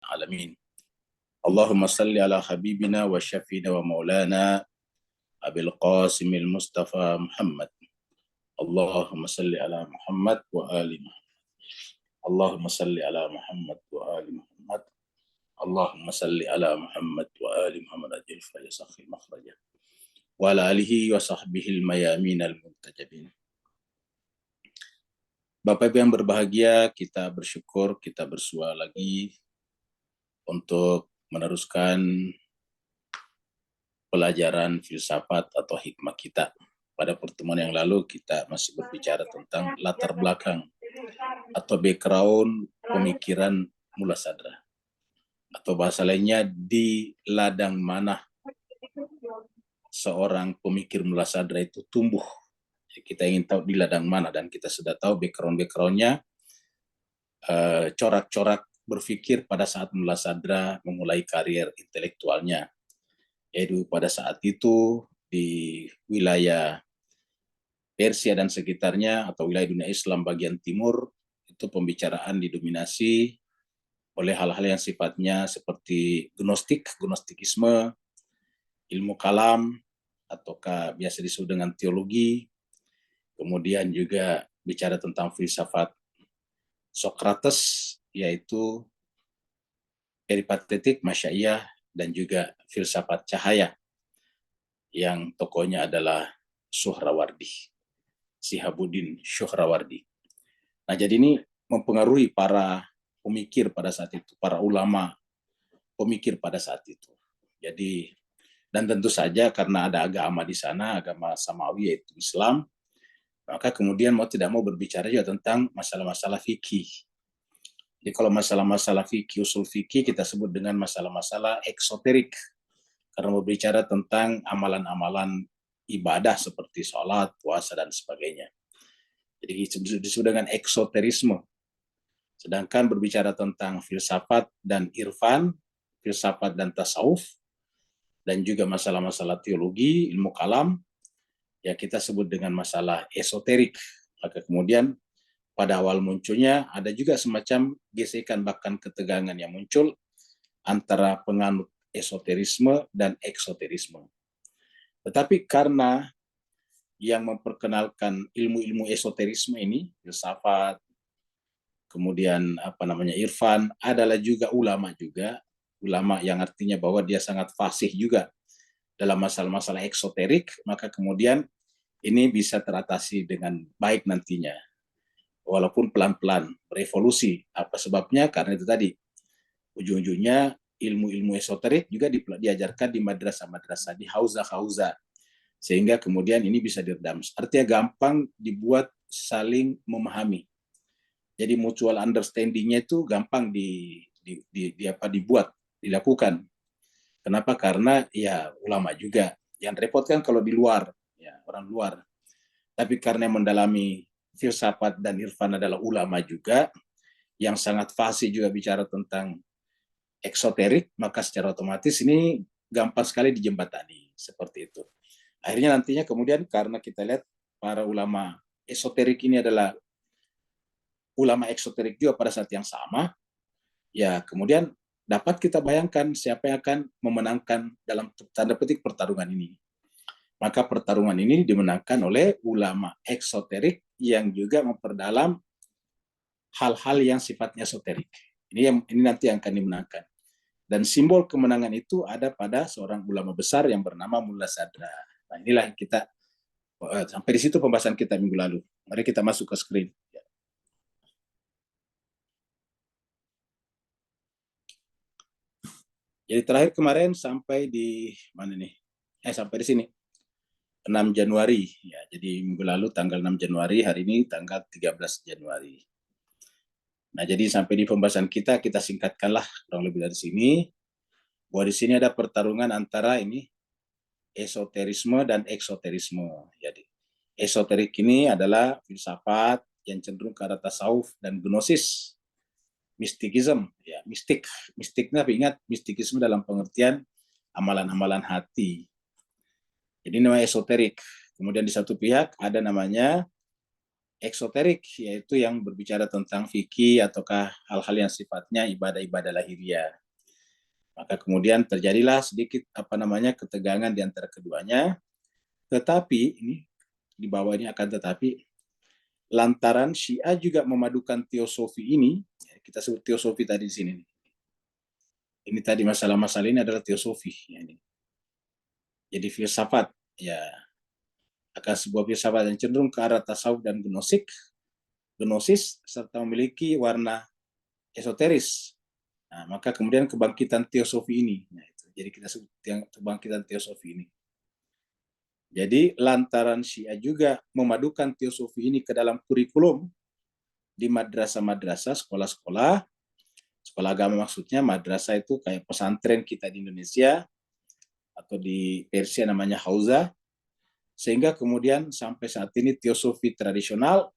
العالمين. اللهم صل على حبيبنا وشفينا ومولانا أبي القاسم المصطفى محمد. اللهم صل على محمد وآل محمد. اللهم صل على محمد وآل محمد. اللهم صل على محمد وآل محمد أجل فيسخ مخرجه وعلى آله وصحبه الميامين المنتجبين. Bapak Ibu yang berbahagia, kita bersyukur, kita bersua lagi untuk meneruskan pelajaran filsafat atau hikmah kita. Pada pertemuan yang lalu kita masih berbicara tentang latar belakang atau background pemikiran Mula Sadra. Atau bahasa lainnya, di ladang mana seorang pemikir Mula Sadra itu tumbuh. Kita ingin tahu di ladang mana, dan kita sudah tahu background-nya, corak-corak berpikir pada saat Mula Sadra memulai karier intelektualnya. Yaitu pada saat itu di wilayah Persia dan sekitarnya atau wilayah dunia Islam bagian timur, itu pembicaraan didominasi oleh hal-hal yang sifatnya seperti gnostikisme, ilmu kalam, ataukah biasa disebut dengan teologi. Kemudian juga bicara tentang filsafat Socrates, yaitu peripatetik, masyaiyah, dan juga filsafat cahaya, yang tokohnya adalah Sihabuddin Suhrawardi. Nah, jadi ini mempengaruhi para pemikir pada saat itu, para ulama pemikir pada saat itu. Jadi, dan tentu saja karena ada agama di sana, agama Samawi yaitu Islam, maka kemudian mau tidak mau berbicara juga tentang masalah-masalah fikih. Jadi kalau masalah-masalah fikih, usul fikih, kita sebut dengan masalah-masalah eksoterik. Karena berbicara tentang amalan-amalan ibadah seperti sholat, puasa, dan sebagainya. Jadi disebut dengan eksoterisme. Sedangkan berbicara tentang filsafat dan irfan, filsafat dan tasawuf, dan juga masalah-masalah teologi, ilmu kalam, ya kita sebut dengan masalah esoterik. Maka kemudian pada awal munculnya ada juga semacam gesekan bahkan ketegangan yang muncul antara penganut esoterisme dan eksoterisme. Tetapi karena yang memperkenalkan ilmu-ilmu esoterisme ini, filsafat, kemudian irfan, adalah juga ulama yang artinya bahwa dia sangat fasih juga dalam masalah-masalah eksoterik, maka kemudian ini bisa teratasi dengan baik nantinya. Walaupun pelan-pelan berevolusi. Apa sebabnya? Karena itu tadi, ujung-ujungnya ilmu-ilmu esoterik juga diajarkan di madrasah-madrasah, di hauza-hauza. Sehingga kemudian ini bisa diredam. Artinya gampang dibuat saling memahami. Jadi mutual understanding-nya itu gampang dilakukan. Kenapa? Karena ya ulama juga. Yang repot kan kalau di luar, ya orang luar. Tapi karena yang mendalami filsafat dan irfan adalah ulama juga, yang sangat fasih juga bicara tentang eksoterik, maka secara otomatis ini gampang sekali dijembatani, seperti itu. Akhirnya nantinya kemudian karena kita lihat para ulama esoterik ini adalah ulama eksoterik juga pada saat yang sama, ya kemudian dapat kita bayangkan siapa yang akan memenangkan dalam tanda petik pertarungan ini. Maka pertarungan ini dimenangkan oleh ulama eksoterik yang juga memperdalam hal-hal yang sifatnya esoterik. Ini nanti yang akan dimenangkan. Dan simbol kemenangan itu ada pada seorang ulama besar yang bernama Mula Sadra. Nah, inilah kita sampai di situ pembahasan kita minggu lalu. Mari kita masuk ke screen. Jadi terakhir kemarin sampai di mana nih? Sampai di sini. 6 Januari. Ya, jadi minggu lalu tanggal 6 Januari, hari ini tanggal 13 Januari. Nah, jadi sampai di pembahasan kita singkatkanlah kurang lebih dari sini. Bahwa di sini ada pertarungan antara ini esoterisme dan eksoterisme. Jadi esoterik ini adalah filsafat yang cenderung ke arah tasawuf dan gnosis, mistikisme, ya mistiknya ingat mistikisme dalam pengertian amalan-amalan hati. Jadi namanya esoterik. Kemudian di satu pihak ada namanya eksoterik, yaitu yang berbicara tentang fikih ataukah hal-hal yang sifatnya ibadah-ibadah lahiriah. Maka kemudian terjadilah sedikit ketegangan di antara keduanya. Tetapi ini di bawah ini akan tetapi lantaran Syiah juga memadukan teosofi ini, kita sebut teosofi tadi di sini. Ini tadi masalah-masalah ini adalah teosofi. Ya, ini. Jadi filsafat, ya akan sebuah filsafat yang cenderung ke arah tasawuf dan gnosis serta memiliki warna esoteris. Nah, maka kemudian kebangkitan teosofi ini. Nah, itu. Jadi kita sebut yang kebangkitan teosofi ini. Jadi lantaran Syiah juga memadukan teosofi ini ke dalam kurikulum di madrasah-madrasah, sekolah-sekolah, sekolah agama maksudnya, madrasah itu kayak pesantren kita di Indonesia, atau di Persia namanya Hauza, sehingga kemudian sampai saat ini teosofi tradisional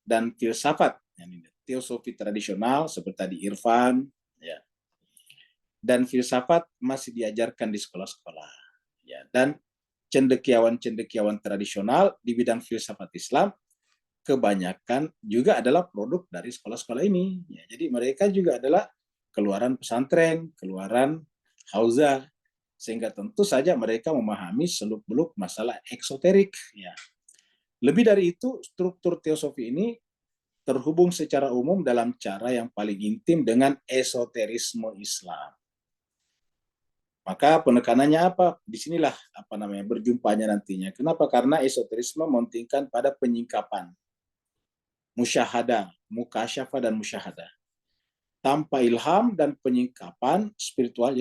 dan filsafat, teosofi tradisional seperti tadi Irfan, ya, dan filsafat masih diajarkan di sekolah-sekolah, ya, dan cendekiawan-cendekiawan tradisional di bidang filsafat Islam kebanyakan juga adalah produk dari sekolah-sekolah ini. Ya, jadi mereka juga adalah keluaran pesantren, keluaran hauza, sehingga tentu saja mereka memahami seluk-beluk masalah eksoterik. Ya. Lebih dari itu, struktur teosofi ini terhubung secara umum dalam cara yang paling intim dengan esoterisme Islam. Maka penekanannya apa? Disinilah berjumpanya nantinya. Kenapa? Karena esoterisme mementingkan pada penyingkapan, musyahadah, mukasyafah dan musyahadah. Tanpa ilham dan penyingkapan spiritual,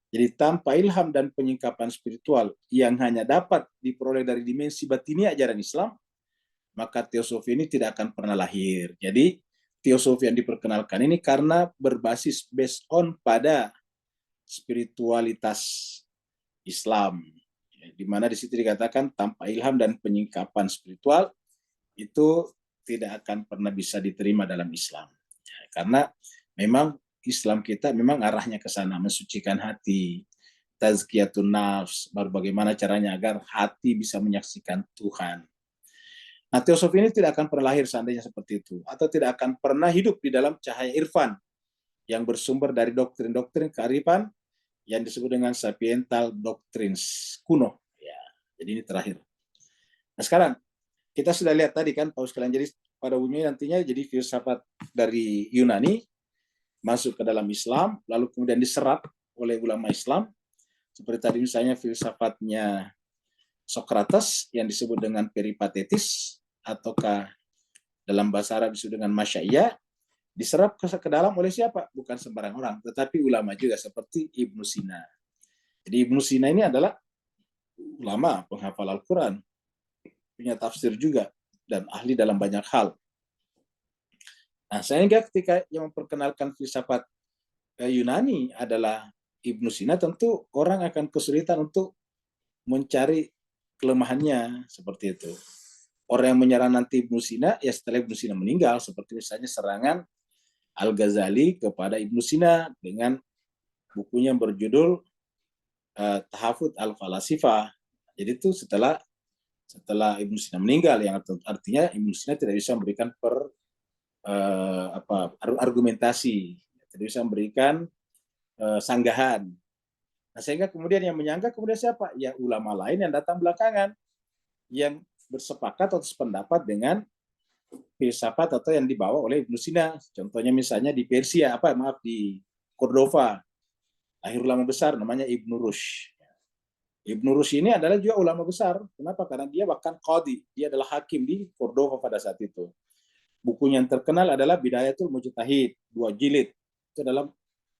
jadi tanpa ilham dan penyingkapan spiritual yang hanya dapat diperoleh dari dimensi batini ajaran Islam, maka teosofi ini tidak akan pernah lahir. Jadi teosofi yang diperkenalkan ini karena berbasis based on pada spiritualitas Islam, di mana di situ dikatakan tanpa ilham dan penyingkapan spiritual itu tidak akan pernah bisa diterima dalam Islam. Karena memang Islam kita memang arahnya ke sana, mensucikan hati, tazkiyatun nafs, baru bagaimana caranya agar hati bisa menyaksikan Tuhan. Nah, teosofi ini tidak akan pernah lahir seandainya seperti itu, atau tidak akan pernah hidup di dalam cahaya irfan yang bersumber dari doktrin-doktrin kearifan yang disebut dengan sapiental doctrines kuno. Ya, jadi ini terakhir. Nah, sekarang kita sudah lihat tadi kan, Paus sekalian, jadi pada umumnya nantinya jadi filsafat dari Yunani masuk ke dalam Islam, lalu kemudian diserap oleh ulama Islam, seperti tadi misalnya filsafatnya Socrates yang disebut dengan peripatetis, ataukah dalam bahasa Arab disebut dengan masyaiyah, diserap ke dalam oleh siapa? Bukan sembarang orang, tetapi ulama juga seperti Ibnu Sina. Jadi Ibnu Sina ini adalah ulama penghafal Al-Quran, punya tafsir juga, dan ahli dalam banyak hal. Nah, sehingga ketika yang memperkenalkan filsafat Yunani adalah Ibnu Sina, tentu orang akan kesulitan untuk mencari kelemahannya seperti itu. Orang yang menyerang nanti Ibnu Sina, ya setelah Ibnu Sina meninggal, seperti misalnya serangan Al-Ghazali kepada Ibnu Sina dengan bukunya yang berjudul Tahafut Al-Falasifah. Jadi itu setelah Ibnu Sina meninggal, yang artinya Ibnu Sina tidak bisa memberikan argumentasi, tidak bisa memberikan sanggahan. Nah, sehingga kemudian yang menyangka kemudian siapa? Ya ulama lain yang datang belakangan, yang bersepakat atau sependapat dengan filsafat atau yang dibawa oleh Ibnu Sina. Contohnya misalnya di Persia, di Cordova, lahir ulama besar namanya Ibnu Rushd. Ibnu Rushd ini adalah juga ulama besar. Kenapa? Karena dia bahkan qadhi, dia adalah hakim di Cordova pada saat itu. Bukunya yang terkenal adalah Bidayatul Mujtahid, 2 jilid. Itu adalah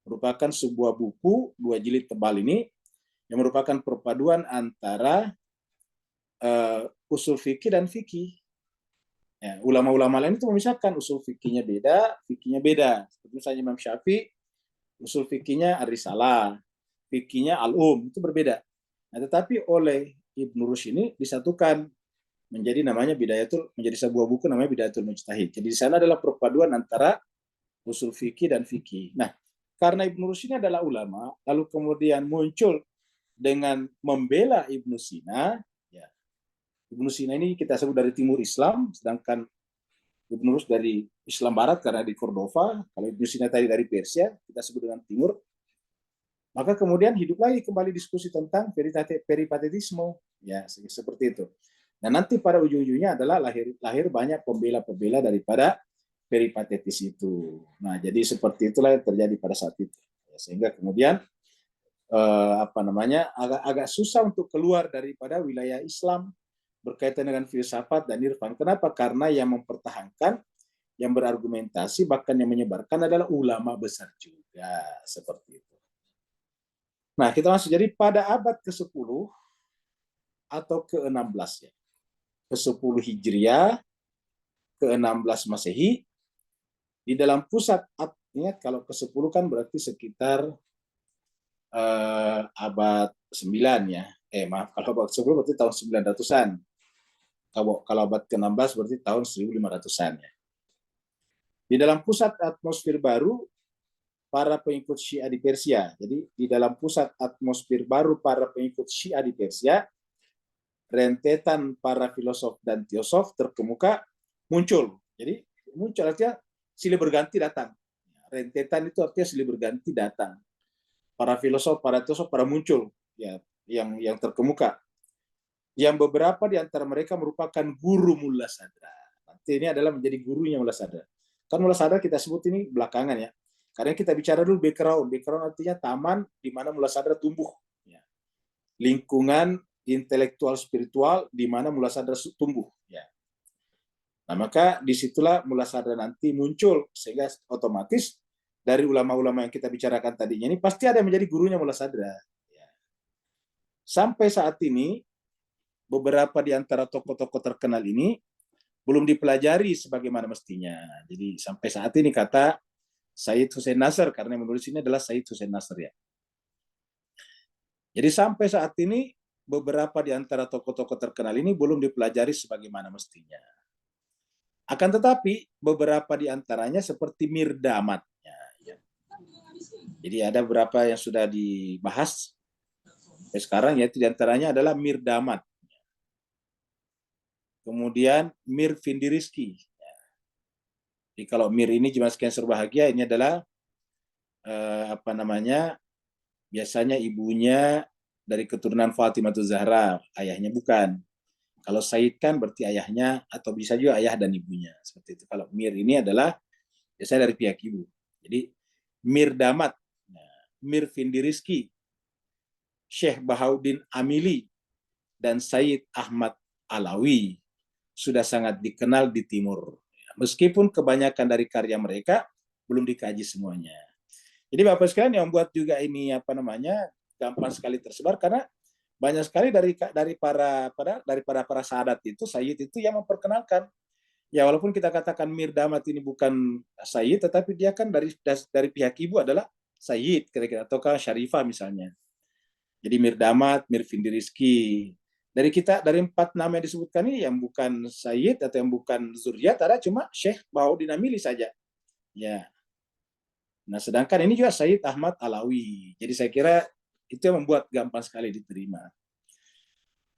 merupakan sebuah buku 2 jilid tebal ini yang merupakan perpaduan antara usul fikih dan fikih. Ya, ulama-ulama lain itu memisahkan usul fikihnya beda, fikihnya beda. Seperti misalnya Imam Syafi'i, usul fikihnya Ar-Risalah, fikihnya Al-Um, itu berbeda. Nah, tetapi oleh Ibnu Rushd ini disatukan menjadi menjadi sebuah buku namanya Bidayatul Mujtahid. Jadi di sana adalah perpaduan antara usul fikih dan fikih. Nah, karena Ibnu Rushd ini adalah ulama, lalu kemudian muncul dengan membela Ibnu Sina, ya, Ibnu Sina ini kita sebut dari timur Islam, sedangkan Ibnu Rus dari Islam Barat karena di Cordova. Kalau Ibnu Sina tadi dari Persia, kita sebut dengan timur. Maka kemudian hidup lagi kembali diskusi tentang peripatetisme, ya seperti itu. Nah nanti pada ujung-ujungnya adalah lahir banyak pembela-pembela daripada peripatetis itu. Nah jadi seperti itulah yang terjadi pada saat itu. Sehingga kemudian agak susah untuk keluar daripada wilayah Islam berkaitan dengan filsafat dan irfan. Kenapa? Karena yang mempertahankan, yang berargumentasi, bahkan yang menyebarkan adalah ulama besar juga seperti itu. Nah, kita masuk jadi pada abad ke-10 atau ke-16 ya. Ke-10 Hijriah, ke-16 Masehi, di dalam pusat, ingat kalau ke-10 kan berarti sekitar abad 9 ya. Maaf, kalau abad ke-10 berarti tahun 900-an. Kalau abad ke-16 berarti tahun 1500-an ya. Di dalam pusat atmosfer baru para pengikut Syiah di Persia. Jadi di dalam pusat atmosfer baru para pengikut Syiah di Persia, rentetan para filosof dan teosof terkemuka muncul. Jadi muncul artinya silih berganti datang. Rentetan itu artinya silih berganti datang. Para filosof, para teosof pada muncul ya, yang terkemuka. Yang beberapa di antara mereka merupakan guru Mullah Sadra. Nanti ini adalah menjadi gurunya Mullah Sadra. Kan Mullah Sadra kita sebut ini belakangan ya. Karena kita bicara dulu background. Background artinya taman di mana Mullah Sadra tumbuh. Ya. Lingkungan intelektual spiritual di mana Mullah Sadra tumbuh. Ya. Nah maka disitulah Mullah Sadra nanti muncul. Sehingga otomatis dari ulama-ulama yang kita bicarakan tadinya ini pasti ada yang menjadi gurunya Mullah Sadra. Ya. Sampai saat ini beberapa di antara tokoh-tokoh terkenal ini belum dipelajari sebagaimana mestinya. Jadi sampai saat ini kata Said Hussein Nasr, karena yang menulis ini adalah Said Hussein Nasr ya. Jadi sampai saat ini beberapa di antara tokoh-tokoh terkenal ini belum dipelajari sebagaimana mestinya. Akan tetapi beberapa di antaranya seperti Mirdamat. Ya. Jadi ada beberapa yang sudah dibahas sekarang, yaitu di antaranya adalah Mirdamat. Kemudian Mir Findiriski. Jadi kalau Mir ini Jemaah Sekalian Berbahagia ini adalah biasanya ibunya dari keturunan Fatimah Zahra, ayahnya bukan. Kalau Said kan berarti ayahnya atau bisa juga ayah dan ibunya. Seperti itu. Kalau Mir ini adalah biasanya dari pihak ibu. Jadi Mir Damat, Mir Findiriski, Syekh Bahauddin Amili, dan Said Ahmad Alawi sudah sangat dikenal di Timur. Meskipun kebanyakan dari karya mereka belum dikaji semuanya. Jadi Bapak sekalian yang membuat juga ini gampang sekali tersebar karena banyak sekali dari para sahabat itu, Sayyid itu yang memperkenalkan. Ya walaupun kita katakan Mirdamat ini bukan Sayyid, tetapi dia kan dari pihak ibu adalah Sayyid kira-kira, ataukah Syarifah misalnya. Jadi Mirdamat, Mirfindiriski. Dari 4 nama yang disebutkan ini yang bukan Sayyid atau yang bukan Zuriat ada cuma Syekh Bahauddin Amili saja. Ya. Nah, sedangkan ini juga Said Ahmad Alawi. Jadi saya kira itu yang membuat gampang sekali diterima.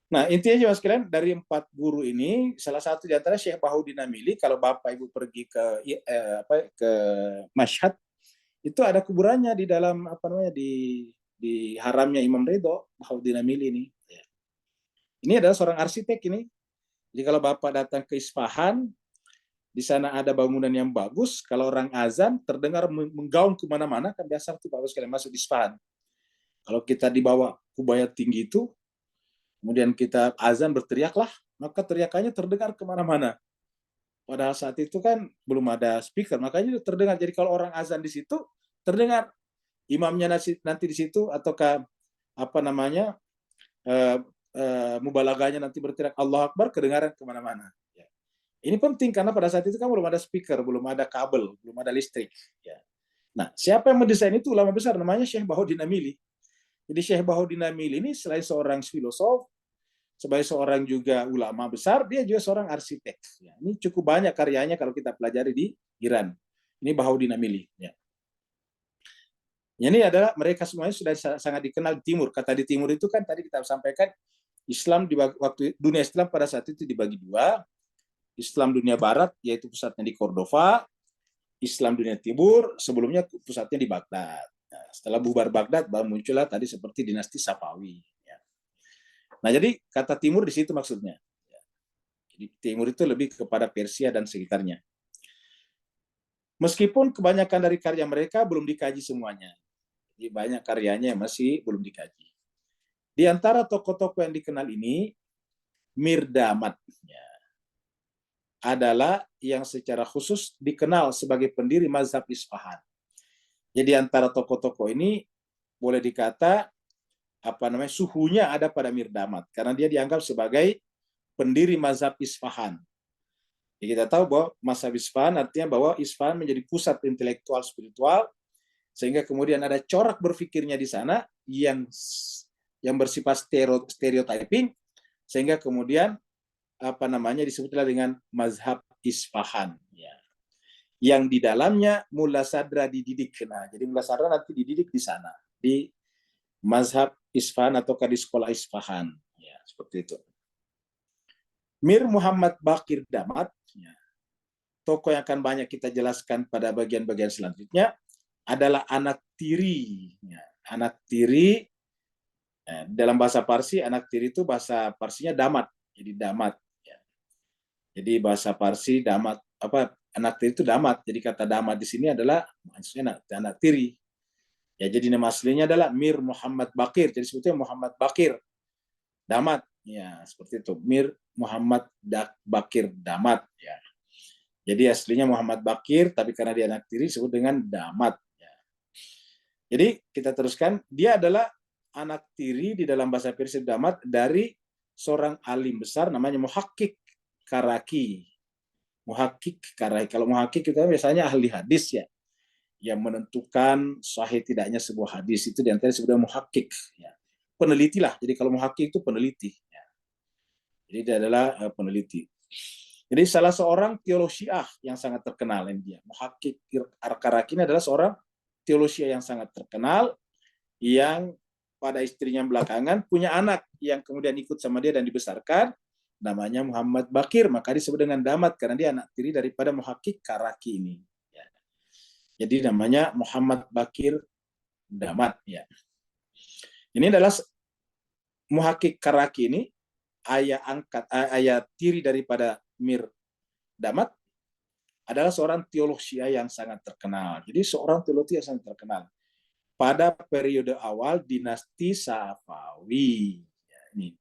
Nah, intinya juga sekalian dari 4 guru ini, salah satu di antara Syekh Bahauddin Amili. Kalau Bapak Ibu pergi ke Mashhad, itu ada kuburannya di dalam di haramnya Imam Ridho Bahauddin Amili ini. Ini adalah seorang arsitek ini. Jadi kalau Bapak datang ke Isfahan, di sana ada bangunan yang bagus. Kalau orang azan terdengar menggaung kemana-mana, kan biasa tuh Bapak sekalian masuk di Isfahan. Kalau kita dibawa kubaya tinggi itu, kemudian kita azan berteriaklah, maka teriakannya terdengar kemana-mana. Padahal saat itu kan belum ada speaker, makanya terdengar. Jadi kalau orang azan di situ terdengar, imamnya nanti di situ ataukah mubalaganya nanti berteriak Allah Akbar, kedengaran kemana-mana. Ini penting karena pada saat itu kan belum ada speaker, belum ada kabel, belum ada listrik. Ya. Nah, siapa yang mendesain itu ulama besar namanya Syekh Bahauddin Amili. Jadi Syekh Bahauddin Amili ini selain seorang filosof, sebagai seorang juga ulama besar, dia juga seorang arsitek. Ya, ini cukup banyak karyanya kalau kita pelajari di Iran. Ini Bahauddin Amili. Ya. Ini adalah mereka semuanya sudah sangat dikenal di Timur. Kata di Timur itu kan tadi kita sampaikan Islam waktu dunia Islam pada saat itu dibagi dua, Islam dunia Barat yaitu pusatnya di Cordova, Islam dunia Timur sebelumnya pusatnya di Baghdad. Nah, setelah bubar Baghdad baru muncullah tadi seperti dinasti Safawi. Ya. Nah jadi kata Timur di situ maksudnya. Jadi Timur itu lebih kepada Persia dan sekitarnya. Meskipun kebanyakan dari karya mereka belum dikaji semuanya. Jadi banyak karyanya yang masih belum dikaji. Di antara tokoh-tokoh yang dikenal ini, Mirdamad ya, adalah yang secara khusus dikenal sebagai pendiri mazhab Isfahan. Jadi antara tokoh-tokoh ini boleh dikata suhunya ada pada Mirdamad karena dia dianggap sebagai pendiri mazhab Isfahan. Jadi kita tahu bahwa mazhab Isfahan artinya bahwa Isfahan menjadi pusat intelektual spiritual sehingga kemudian ada corak berpikirnya di sana yang bersifat stereotyping sehingga kemudian disebutlah dengan mazhab Isfahan ya. Yang di dalamnya Mullah Sadra dididik. Nah, jadi Mullah Sadra nanti dididik di sana di mazhab Isfahan atau di sekolah Isfahan ya, seperti itu. Mir Muhammad Baqir Damad ya, tokoh yang akan banyak kita jelaskan pada bagian-bagian selanjutnya adalah anak tiri ya. Anak tiri ya, dalam bahasa Parsi anak tiri itu bahasa Parsinya damat, jadi damat ya. Jadi bahasa Parsi damat anak tiri itu damat. Jadi kata damat di sini adalah maksudnya anak tiri. Ya, jadi nama aslinya adalah Mir Muhammad Baqir. Jadi sebetulnya Muhammad Baqir Damat. Ya, seperti itu. Mir Muhammad Baqir Damat. Ya. Jadi aslinya Muhammad Baqir, tapi karena dia anak tiri disebut dengan Damat. Ya. Jadi kita teruskan. Dia adalah anak tiri di dalam bahasa Persia Damat dari seorang alim besar namanya Muhakkik Karaki. Muhakkik Karaki. Kalau muhakkik itu biasanya ahli hadis ya. Yang menentukan sahih tidaknya sebuah hadis itu diantaranya sebenarnya muhakkik ya. Peneliti lah. Jadi kalau muhakkik itu peneliti ya. Jadi dia adalah peneliti. Jadi salah seorang teolog Syiah yang sangat terkenal ini dia. Muhakkik Karaki ini adalah seorang teolog Syiah yang sangat terkenal yang pada istrinya belakangan punya anak yang kemudian ikut sama dia dan dibesarkan namanya Muhammad Baqir, maka disebut dengan Damat karena dia anak tiri daripada Muhakkik Karaki ini. Jadi namanya Muhammad Baqir Damat ya. Ini adalah Muhakkik Karaki ini ayah tiri daripada Mir Damat adalah seorang teolog Syiah yang sangat terkenal. Jadi seorang teolog yang sangat terkenal pada periode awal dinasti Safawi. Ya, ini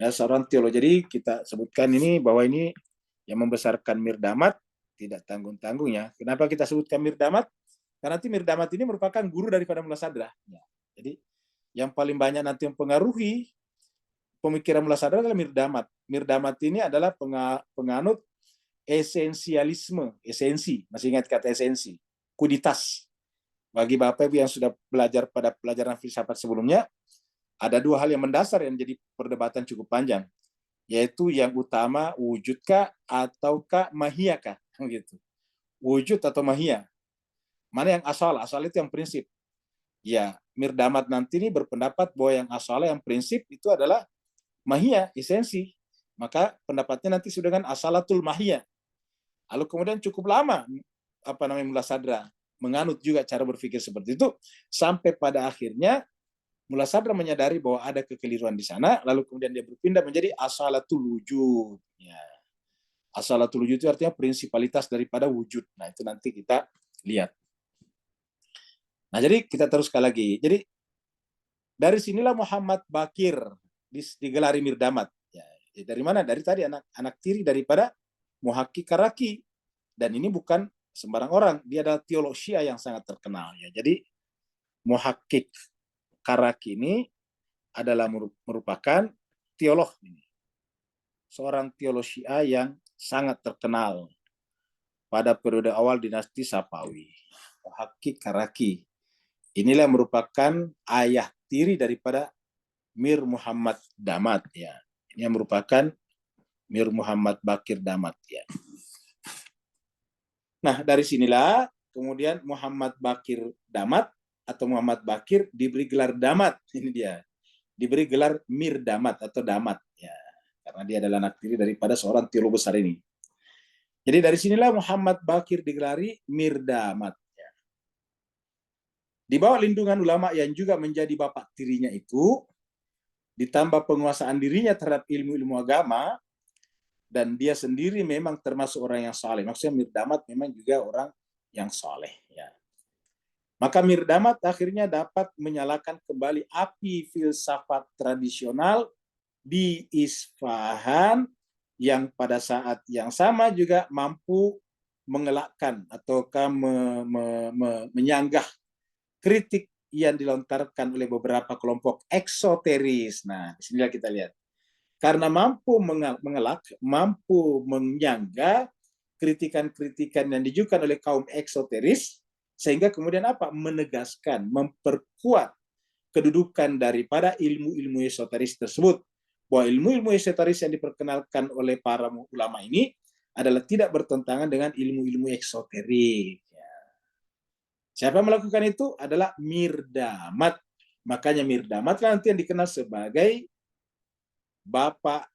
ya, seorang teolog. Jadi kita sebutkan ini bahwa ini yang membesarkan Mir Damat tidak tanggung-tanggung ya. Kenapa kita sebutkan Mir Damat? Karena nanti Mir Damat ini merupakan guru daripada Mullah Sadra. Ya. Jadi yang paling banyak nanti mempengaruhi pemikiran Mullah Sadra adalah Mir Damat. Mir Damat ini adalah penganut esensialisme, esensi. Masih ingat kata esensi? Kuditas. Bagi Bapak Ibu yang sudah belajar pada pelajaran filsafat sebelumnya, ada dua hal yang mendasar yang menjadi perdebatan cukup panjang, yaitu yang utama wujudkah ataukah mahiyakah gitu. Wujud atau mahiyah. Mana yang asal? Asal itu yang prinsip. Ya, Mir Damat nanti ini berpendapat bahwa yang asal, yang prinsip itu adalah mahiyah, esensi. Maka pendapatnya nanti sudah dengan asalatul mahiyah. Lalu kemudian cukup lama Mullah Sadra menganut juga cara berpikir seperti itu sampai pada akhirnya Mullah Sadra menyadari bahwa ada kekeliruan di sana, lalu kemudian dia berpindah menjadi asalatul wujud. Ya. Asalatul wujud itu artinya prinsipalitas daripada wujud. Nah, itu nanti kita lihat. Nah, jadi kita teruskan lagi. Jadi dari sinilah Muhammad Baqir digelari Mir Damat. Ya, dari mana? Dari tadi anak tiri daripada Muhakkik Karaki. Dan ini bukan sembarang orang. Dia adalah teolog Syiah yang sangat terkenal. Ya, jadi Muhakkik Karaki ini adalah merupakan teolog ini. Seorang teolog Syiah yang sangat terkenal pada periode awal dinasti Safawi. Muhakkik Karaki. Inilah merupakan ayah tiri daripada Mir Muhammad Damat ya. Ini yang merupakan Mir Muhammad Baqir Damat ya. Nah, dari sinilah kemudian Muhammad Baqir Damat atau Muhammad Baqir diberi gelar Damat. Ini dia. diberi gelar Mir Damat atau Damat, ya, karena dia adalah anak tiri daripada seorang teolog besar ini. Jadi dari sinilah Muhammad Bakir digelari Mir Damat. Ya. Di bawah lindungan ulama yang juga menjadi bapak tirinya itu, ditambah penguasaan dirinya terhadap ilmu-ilmu agama, dan dia sendiri memang termasuk orang yang saleh. Maksudnya Mir Damat memang juga orang yang saleh. Ya. Maka Mir Damat akhirnya dapat menyalakan kembali api filsafat tradisional di Isfahan yang pada saat yang sama juga mampu mengelakkan ataukah menyanggah kritik yang dilontarkan oleh beberapa kelompok eksoteris. Nah, di sinilah kita lihat. Karena mampu mengelak, mampu menyanggah kritikan-kritikan yang dijukan oleh kaum eksoteris, sehingga kemudian apa? Menegaskan, memperkuat kedudukan daripada ilmu-ilmu esoteris tersebut. Bahwa ilmu-ilmu esoteris yang diperkenalkan oleh para ulama ini adalah tidak bertentangan dengan ilmu-ilmu eksoterik. Siapa yang melakukan itu adalah Mir Damat. Makanya Mir Damat nanti yang dikenal sebagai Bapak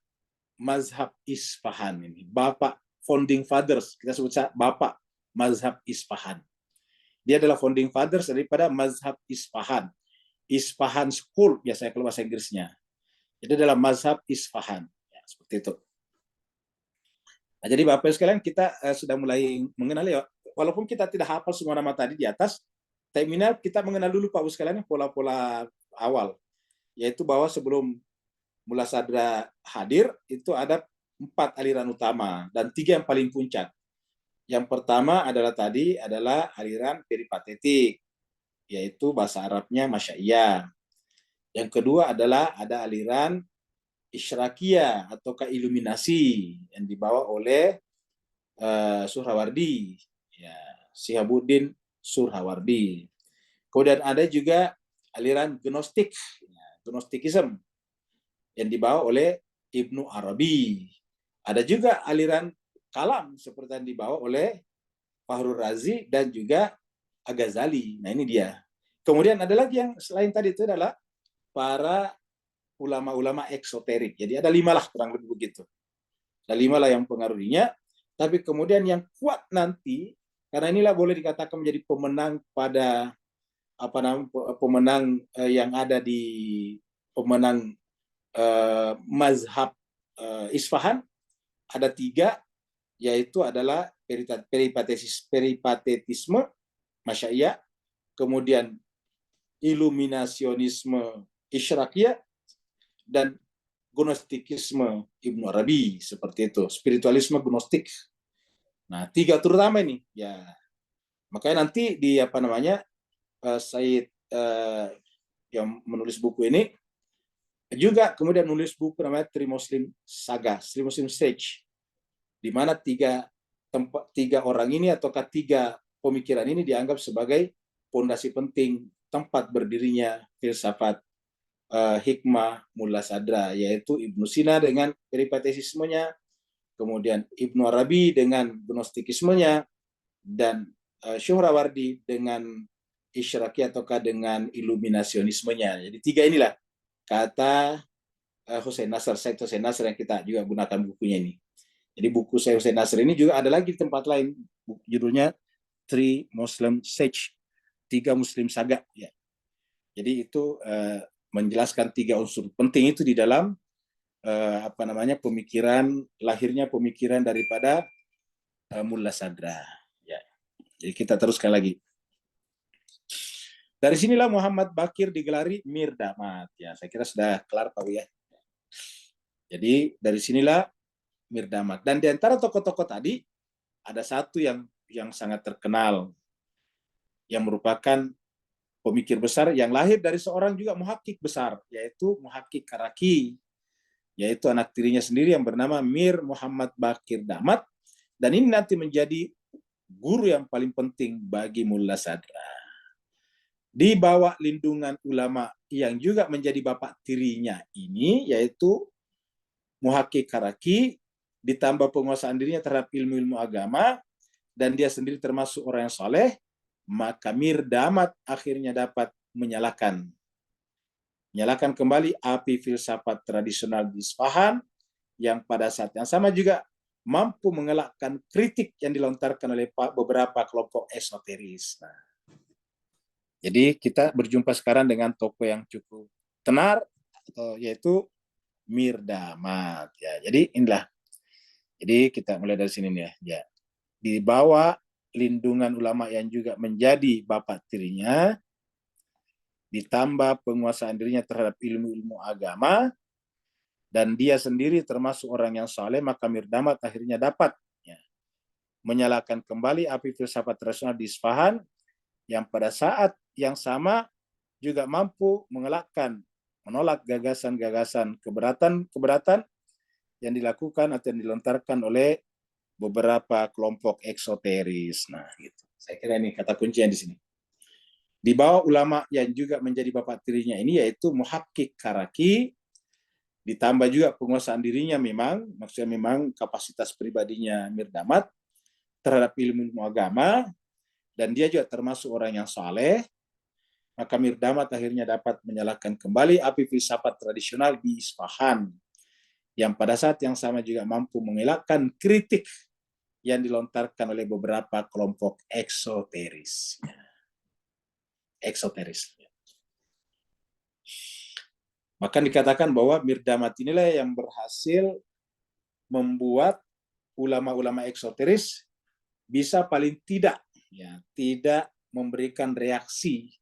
Mazhab Isfahan ini. Bapak Founding Fathers. Kita sebut Bapak Mazhab Isfahan. Dia adalah Founding Fathers daripada Mazhab Isfahan. Isfahan School, biasanya kalau bahasa Inggrisnya. Jadi dalam Mazhab Isfahan. Ya, seperti itu. Nah, jadi Bapak sekalian, kita sudah mulai mengenali, walaupun kita tidak hafal semua nama tadi di atas, tapi kita mengenal dulu Pak sekalian pola-pola awal, yaitu bahwa sebelum Mullah Sadra hadir, itu ada 4 aliran utama dan 3 yang paling puncak. Yang pertama adalah aliran peripatetik, yaitu bahasa Arabnya Masya'iyah. Yang kedua adalah ada aliran Isyraqiyah atau iluminasi yang dibawa oleh Suhrawardi, ya, Syihabuddin Suhrawardi. Kemudian ada juga aliran Gnostik, ya, Gnostikism yang dibawa oleh Ibnu Arabi. Ada juga aliran Kalam seperti yang dibawa oleh Fakhrul Razi dan juga Al-Ghazali. Nah, ini dia. Kemudian ada lagi yang selain tadi itu adalah para ulama-ulama eksoterik. Jadi ada 5 lah kurang lebih begitu. Ada 5 lah yang pengaruhinya. Tapi kemudian yang kuat nanti, karena inilah boleh dikatakan menjadi pemenang pada pemenang yang ada di pemenang mazhab Isfahan, ada 3, yaitu adalah peripatetisme Masya'iyah, kemudian iluminasionisme Isyraqiyah, dan Gnostikisme Ibnu Arabi, seperti itu, spiritualisme Gnostik. Nah, 3 terutama ini, ya. Makanya nanti di Said yang menulis buku ini juga kemudian menulis buku namanya Three Muslim Saga, Three Muslim Sage, di mana 3 orang ini ataukah 3 pemikiran ini dianggap sebagai fondasi penting tempat berdirinya filsafat hikmah Mullah Sadra, yaitu Ibnu Sina dengan peripatetismenya, kemudian Ibnu Arabi dengan gnostikismenya, dan Suhrawardi dengan Isyraqi ataukah dengan iluminasionismenya. Jadi 3 inilah kata Hussein Nasr, Syed Hussein Nasr yang kita juga gunakan bukunya ini. Jadi buku Syed Hussein Nasr ini juga ada lagi di tempat lain, judulnya Three Muslim Sage, 3 Muslim Saga. Ya. Jadi itu menjelaskan 3 unsur penting itu di dalam lahirnya pemikiran daripada Mullah Sadra. Ya. Jadi kita teruskan lagi. Dari sinilah Muhammad Bakir digelari Mir Damat. Ya, saya kira sudah kelar Pak ya. Jadi dari sinilah Mir Damat. Dan di antara tokoh-tokoh tadi ada satu yang sangat terkenal, yang merupakan pemikir besar yang lahir dari seorang juga muhakkik besar, yaitu Muhakkik Karaki, yaitu anak tirinya sendiri yang bernama Mir Muhammad Bakir Damat. Dan ini nanti menjadi guru yang paling penting bagi Mullah Sadra. Di bawah lindungan ulama yang juga menjadi bapak tirinya ini, yaitu Muhakkik Karaki, ditambah penguasaan dirinya terhadap ilmu-ilmu agama, dan dia sendiri termasuk orang yang saleh, maka Mir Damat akhirnya dapat menyalakan Menyalakan kembali api filsafat tradisional di Isfahan yang pada saat yang sama juga mampu mengelakkan kritik yang dilontarkan oleh beberapa kelompok esoteris. Nah, jadi kita berjumpa sekarang dengan tokoh yang cukup tenar, yaitu Mirdamat. Ya, jadi inilah. Jadi kita mulai dari sini nih ya. Ya. Di bawah lindungan ulama yang juga menjadi bapak tirinya, ditambah penguasaan dirinya terhadap ilmu-ilmu agama, dan dia sendiri termasuk orang yang saleh, maka Mirdamat akhirnya dapat ya, menyalakan kembali api filsafat tradisional di Isfahan yang pada saat yang sama juga mampu menolak gagasan-gagasan keberatan yang dilakukan atau yang dilontarkan oleh beberapa kelompok eksoteris. Nah, gitu. Saya kira ini kata kuncinya di sini. Di bawah ulama yang juga menjadi bapak tirinya ini yaitu Muhakkik Karaki, ditambah juga penguasaan dirinya maksudnya memang kapasitas pribadinya Mirdamat terhadap ilmu agama, dan dia juga termasuk orang yang saleh, maka Mirdamat akhirnya dapat menyalakan kembali api filsafat tradisional di Isfahan, yang pada saat yang sama juga mampu mengelakkan kritik yang dilontarkan oleh beberapa kelompok eksoteris. Maka dikatakan bahwa Mirdamat inilah yang berhasil membuat ulama-ulama eksoteris bisa paling tidak tidak memberikan reaksi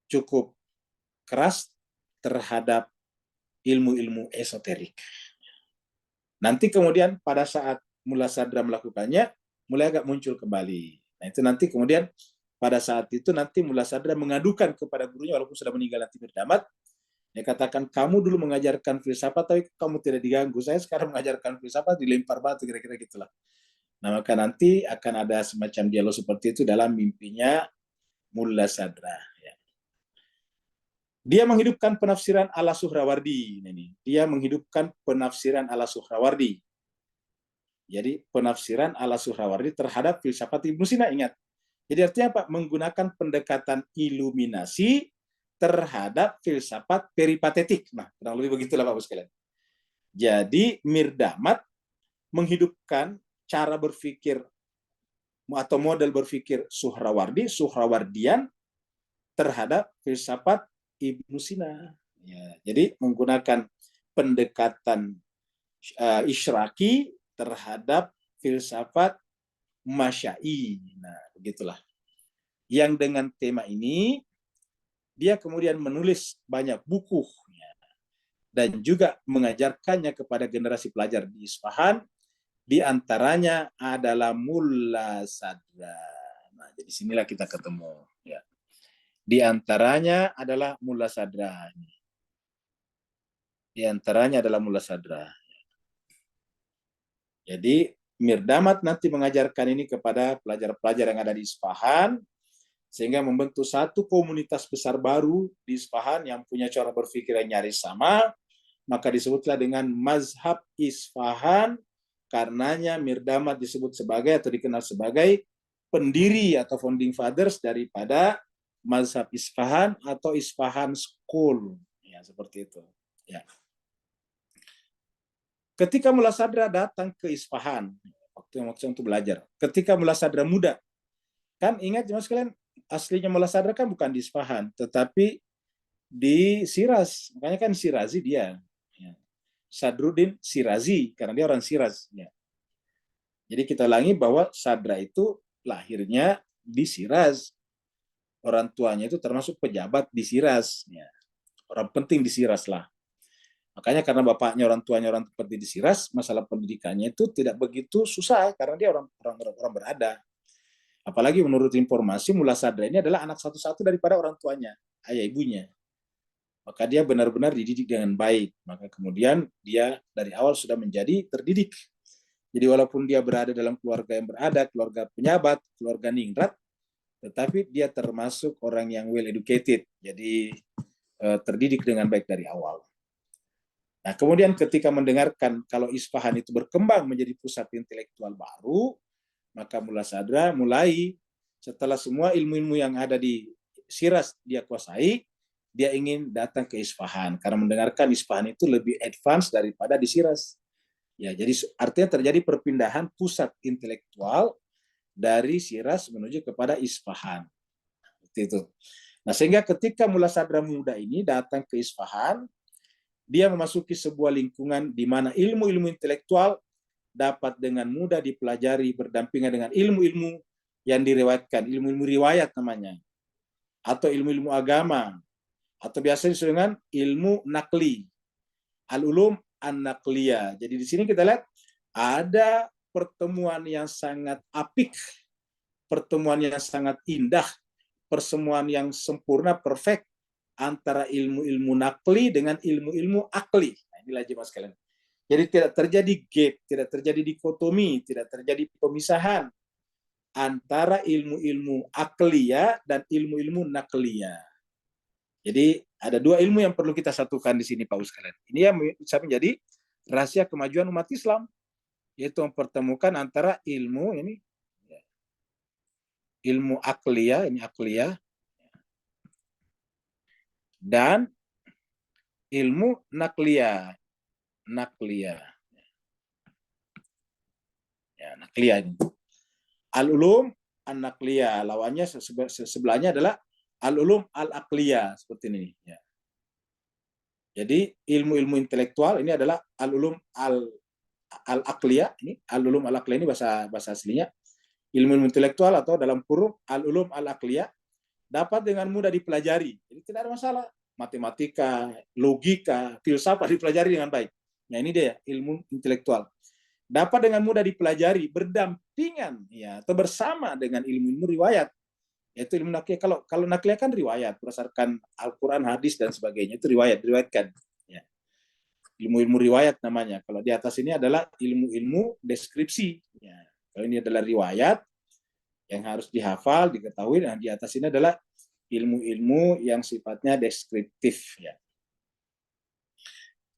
cukup keras terhadap ilmu-ilmu esoterik. Nanti kemudian pada saat Mullah Sadra melakukannya, mulai agak muncul kembali. Nah itu nanti kemudian pada saat itu nanti Mullah Sadra mengadukan kepada gurunya, walaupun sudah meninggal nanti Mirdamat, dia katakan, kamu dulu mengajarkan filsafat, tapi kamu tidak diganggu. Saya sekarang mengajarkan filsafat, dilempar batu, kira-kira gitulah. Nah, maka nanti akan ada semacam dialog seperti itu dalam mimpinya Mullah Sadra. Ya. Dia menghidupkan penafsiran ala Suhrawardi. Dia menghidupkan penafsiran ala Suhrawardi. Jadi penafsiran ala Suhrawardi terhadap filsafat Ibnu Sina, ingat. Jadi artinya apa? Menggunakan pendekatan iluminasi terhadap filsafat peripatetik. Nah, kurang lebih begitulah Bapak sekalian. Jadi Mirdamat menghidupkan cara berpikir atau model berpikir Suhrawardian terhadap filsafat Ibnu Sina. Ya, jadi menggunakan pendekatan isyraki terhadap filsafat Masya'i. Nah, begitulah. Yang dengan tema ini dia kemudian menulis banyak buku dan juga mengajarkannya kepada generasi pelajar di Isfahan. Di antaranya adalah Mullah Sadra. Nah, jadi sinilah kita ketemu. Ya. Di antaranya adalah Mullah Sadra. Di antaranya adalah Mullah Sadra. Jadi Mirdamat nanti mengajarkan ini kepada pelajar-pelajar yang ada di Isfahan, sehingga membentuk satu komunitas besar baru di Isfahan yang punya cara berpikir yang nyaris sama, maka disebutlah dengan Mazhab Isfahan, karenanya Mirdamat disebut sebagai atau dikenal sebagai pendiri atau founding fathers daripada Mazhab Isfahan atau Isfahan School. Ya, seperti itu. Ya. Ketika Mullah Sadra datang ke Isfahan, waktu untuk belajar. Ketika Mullah Sadra muda, kan ingat jemaah sekalian, aslinya Mullah Sadra kan bukan di Isfahan, tetapi di Shiraz. Makanya kan Shirazi dia. Ya. Sadruddin Shirazi, karena dia orang Shiraz. Ya. Jadi kita ulangi bahwa Sadra itu lahirnya di Shiraz. Orang tuanya itu termasuk pejabat di Shiraz. Ya. Orang penting di Shiraz lah. Makanya karena bapaknya orang tuanya orang penting di Shiraz, masalah pendidikannya itu tidak begitu susah karena dia orang berada. Apalagi menurut informasi Mullah Sadra ini adalah anak satu-satu daripada orang tuanya, ayah ibunya. Maka dia benar-benar dididik dengan baik. Maka kemudian dia dari awal sudah menjadi terdidik. Jadi walaupun dia berada dalam keluarga yang berada, keluarga pejabat, keluarga ningrat, tetapi dia termasuk orang yang well educated. Jadi terdidik dengan baik dari awal. Nah, kemudian ketika mendengarkan kalau Isfahan itu berkembang menjadi pusat intelektual baru, maka Mullah Sadra mulai setelah semua ilmu-ilmu yang ada di Shiraz dia kuasai, dia ingin datang ke Isfahan karena mendengarkan Isfahan itu lebih advance daripada di Shiraz. Ya, jadi artinya terjadi perpindahan pusat intelektual dari Shiraz menuju kepada Isfahan. Seperti itu. Nah, sehingga ketika Mullah Sadra muda ini datang ke Isfahan, dia memasuki sebuah lingkungan di mana ilmu-ilmu intelektual dapat dengan mudah dipelajari berdampingan dengan ilmu-ilmu yang diriwayatkan, ilmu-ilmu riwayat namanya, atau ilmu-ilmu agama, atau biasa disebut dengan ilmu nakli, al-ulum an-nakliyah. Jadi di sini kita lihat ada pertemuan yang sangat apik, pertemuan yang sangat indah, pertemuan yang sempurna, perfect antara ilmu-ilmu nakli dengan ilmu-ilmu akli. Nah, inilah jemaah sekalian. Jadi tidak terjadi gap, tidak terjadi dikotomi, tidak terjadi pemisahan antara ilmu-ilmu akliyah dan ilmu-ilmu nakliyah. Jadi ada dua ilmu yang perlu kita satukan di sini Pak sekalian. Ini yang bisa menjadi rahasia kemajuan umat Islam, yaitu mempertemukan antara ilmu ini, ilmu akliyah, ini akliyah, dan ilmu nakliyah, nakliyah. Ya, nakliyah ini. Al-ulum an-nakliyah, lawannya sebelahnya adalah al-ulum al-akliyah, seperti ini. Ya. Jadi ilmu-ilmu intelektual ini adalah al-ulum al-akliyah, ini al-ulum al-akliyah ini bahasa aslinya. Ilmu intelektual atau dalam kurung al-ulum al-akliyah dapat dengan mudah dipelajari. Jadi tidak ada masalah. Matematika, logika, filsafat dipelajari dengan baik. Nah, ini dia ilmu intelektual. Dapat dengan mudah dipelajari berdampingan ya atau bersama dengan ilmu-ilmu riwayat. Yaitu ilmu nakliyah. Kalau nakliyah kan riwayat berdasarkan Al-Qur'an, hadis dan sebagainya. Itu diriwayatkan. Ya. Ilmu-ilmu riwayat namanya. Kalau di atas ini adalah ilmu-ilmu deskripsi. Ya. Kalau ini adalah riwayat yang harus dihafal, diketahui, dan di atas ini adalah ilmu-ilmu yang sifatnya deskriptif. Ya.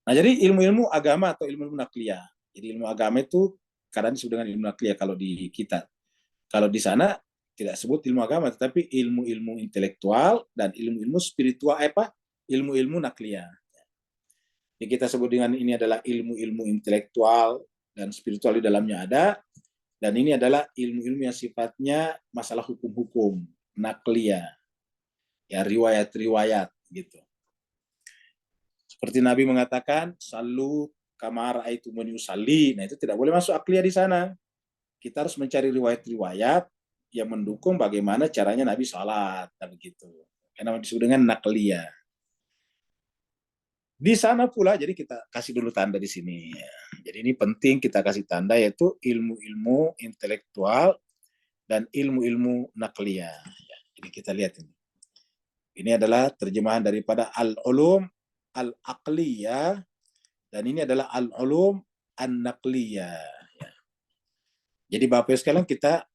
Nah, jadi ilmu-ilmu agama atau ilmu-ilmu nakliyah. Jadi ilmu agama itu kadang disebut dengan ilmu nakliyah kalau di kita. Kalau di sana tidak sebut ilmu agama, tetapi ilmu-ilmu intelektual dan ilmu-ilmu spiritual, ilmu-ilmu nakliyah. Jadi kita sebut dengan ini adalah ilmu-ilmu intelektual dan spiritual di dalamnya ada. Dan ini adalah ilmu-ilmu yang sifatnya masalah hukum-hukum, nakliyah. Ya, riwayat-riwayat gitu. Seperti Nabi mengatakan, "Sallu kama ra'aitumuni usalli." Nah, itu tidak boleh masuk akliyah di sana. Kita harus mencari riwayat-riwayat yang mendukung bagaimana caranya Nabi salat, begitu. Karena disebut dengan nakliyah. Di sana pula, jadi kita kasih dulu tanda di sini. Jadi ini penting kita kasih tanda, yaitu ilmu-ilmu intelektual dan ilmu-ilmu nakliyah. Jadi kita lihat ini. Ini adalah terjemahan daripada al-ulum al-aqliyah dan ini adalah al-ulum an-naqliyah. Jadi Bapak sekalian kita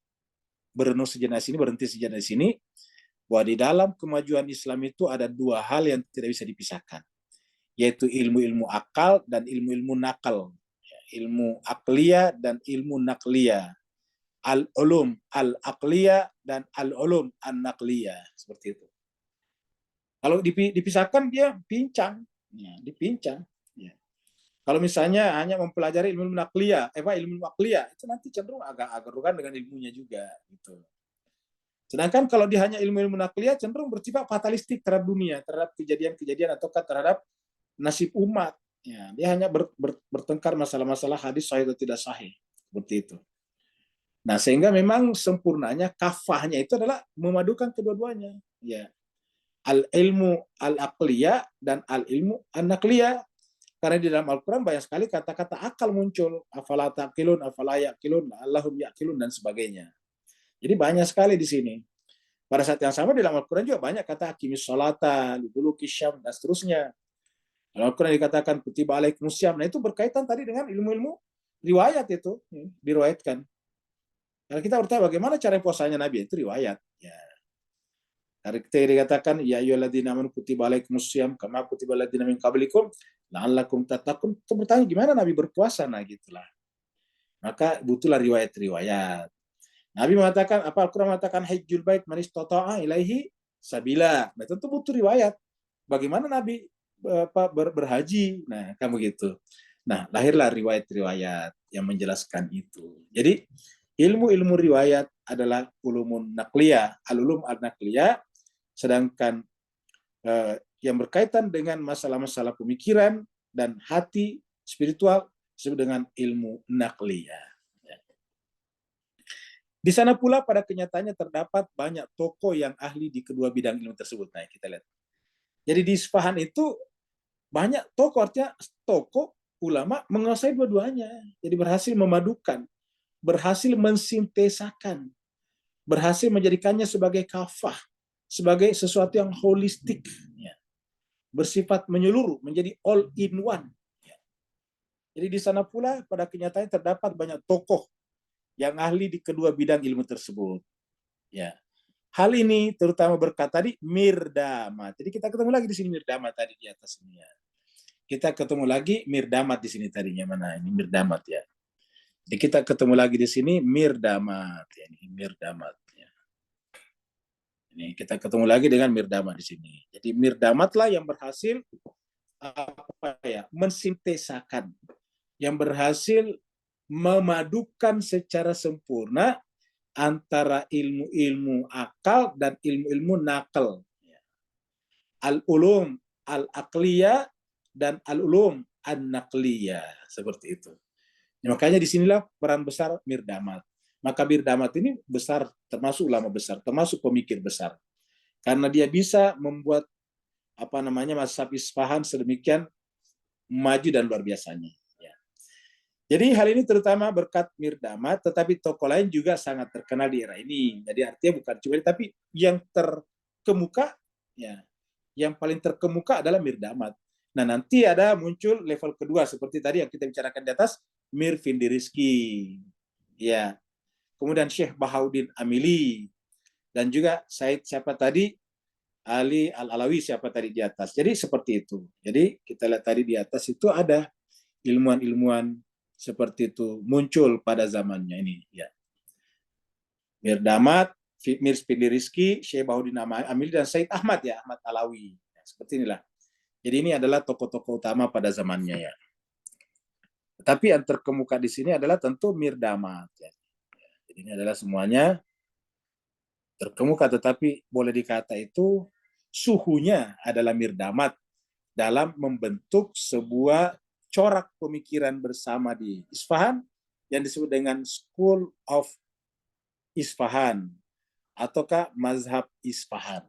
berenung sejenak sini, berhenti sejenak di sini, bahwa di dalam kemajuan Islam itu ada dua hal yang tidak bisa dipisahkan, yaitu ilmu-ilmu akal dan ilmu-ilmu nakal. Ilmu akliyah dan ilmu nakliyah. Al-ulum al-akliyah dan al-ulum an-nakliyah. Seperti itu. Kalau dipisahkan dia pincang, ya, dipincang. Ya. Kalau misalnya hanya mempelajari ilmu nakliyah, ilmu akliyah, itu nanti cenderung agak arugan dengan ilmunya juga. Gitu. Sedangkan kalau dia hanya ilmu nakliyah, cenderung bersifat fatalistik terhadap dunia, terhadap kejadian-kejadian atau terhadap nasib umat. Ya, dia hanya bertengkar masalah-masalah hadis sahih atau tidak sahih, seperti itu. Nah, sehingga memang sempurnanya kafahnya itu adalah memadukan kedua-duanya. Ya. Al-ilmu al-aqliyah dan al-ilmu an-naqliyah. Karena di dalam Al-Quran banyak sekali kata-kata akal muncul. Afala taqilun, afala yaqilun, allahum yaqilun, dan sebagainya. Jadi banyak sekali di sini. Pada saat yang sama di dalam Al-Quran juga banyak kata akimis sholata, liduluki syam, dan seterusnya. Dalam Al-Quran dikatakan kutiba alaikumussyam. Nah, itu berkaitan tadi dengan ilmu-ilmu riwayat itu. Diriwayatkan. Kalau kita bertanya bagaimana cara puasanya Nabi, itu riwayat. Ya. Ketika dikatakan ya ayyuhalladzina amanu kutiba alaikumussyam kama kutiba alladzina min qablikum la'allakum tattaqun, itu bertanya gimana Nabi berpuasa, nah gitulah. Maka butuhlah riwayat-riwayat. Nabi mengatakan, Al-Qur'an mengatakan hajjul bait man istata'a ilaihi sabila. Nah, tentu butuh riwayat. bagaimana Nabi berhaji. Nah, kamu gitu. Nah, lahirlah riwayat-riwayat yang menjelaskan itu. Jadi, ilmu-ilmu riwayat adalah ulumun nakliyah, al-ulum al-nakliyah, sedangkan yang berkaitan dengan masalah-masalah pemikiran dan hati spiritual disebut dengan ilmu nakliyah. Di sana pula pada kenyataannya terdapat banyak tokoh yang ahli di kedua bidang ilmu tersebut. Nah, kita lihat. Jadi di Isfahan itu banyak tokoh, artinya tokoh ulama menguasai dua-duanya. Jadi berhasil memadukan, berhasil mensintesakan, berhasil menjadikannya sebagai kafah, sebagai sesuatu yang holistik, ya, bersifat menyeluruh, menjadi all in one. Ya. Jadi di sana pula pada kenyataannya terdapat banyak tokoh yang ahli di kedua bidang ilmu tersebut. Ya. Hal ini terutama berkat tadi Mirdamat. Jadi kita ketemu lagi di sini Mirdamat tadi di atas ini ya. Kita ketemu lagi Mirdamat di sini tadinya mana? Ini Mirdamat ya. Jadi kita ketemu lagi di sini Mirdamat ya, ini Mirdamat ya. Ini kita ketemu lagi dengan Mirdamat di sini. Jadi Mirdamatlah yang berhasil apa ya? Mensintesakan, yang berhasil memadukan secara sempurna antara ilmu-ilmu akal dan ilmu-ilmu nakal. Al-ulum al-aqliyah dan al-ulum an-naqliyah. Seperti itu. Makanya disinilah peran besar Mirdamat. Maka Mirdamat ini besar, termasuk ulama besar, termasuk pemikir besar. Karena dia bisa membuat mazhab Isfahan sedemikian maju dan luar biasanya. Jadi hal ini terutama berkat Mirdamat, tetapi tokoh lain juga sangat terkenal di era ini. Jadi artinya bukan cuma ini, tapi yang terkemuka, ya, yang paling terkemuka adalah Mirdamat. Nah nanti ada muncul level kedua seperti tadi yang kita bicarakan di atas, Mir Findiriski, ya, kemudian Syekh Bahauddin Amili, dan juga Said siapa tadi, Ali Al-Alawi siapa tadi di atas. Jadi seperti itu. Jadi kita lihat tadi di atas itu ada ilmuwan-ilmuwan seperti itu muncul pada zamannya ini ya. Mirdamat, Mir Spindiriski, Syekh Bahauddin Amili dan Said Ahmad ya, Ahmad Alawi. Ya, seperti inilah. Jadi ini adalah tokoh-tokoh utama pada zamannya ya. Tapi yang terkemuka di sini adalah tentu Mirdamat ya. Jadi ini adalah semuanya terkemuka, tetapi boleh dikata itu suhunya adalah Mirdamat dalam membentuk sebuah corak pemikiran bersama di Isfahan yang disebut dengan School of Isfahan ataukah Mazhab Isfahan.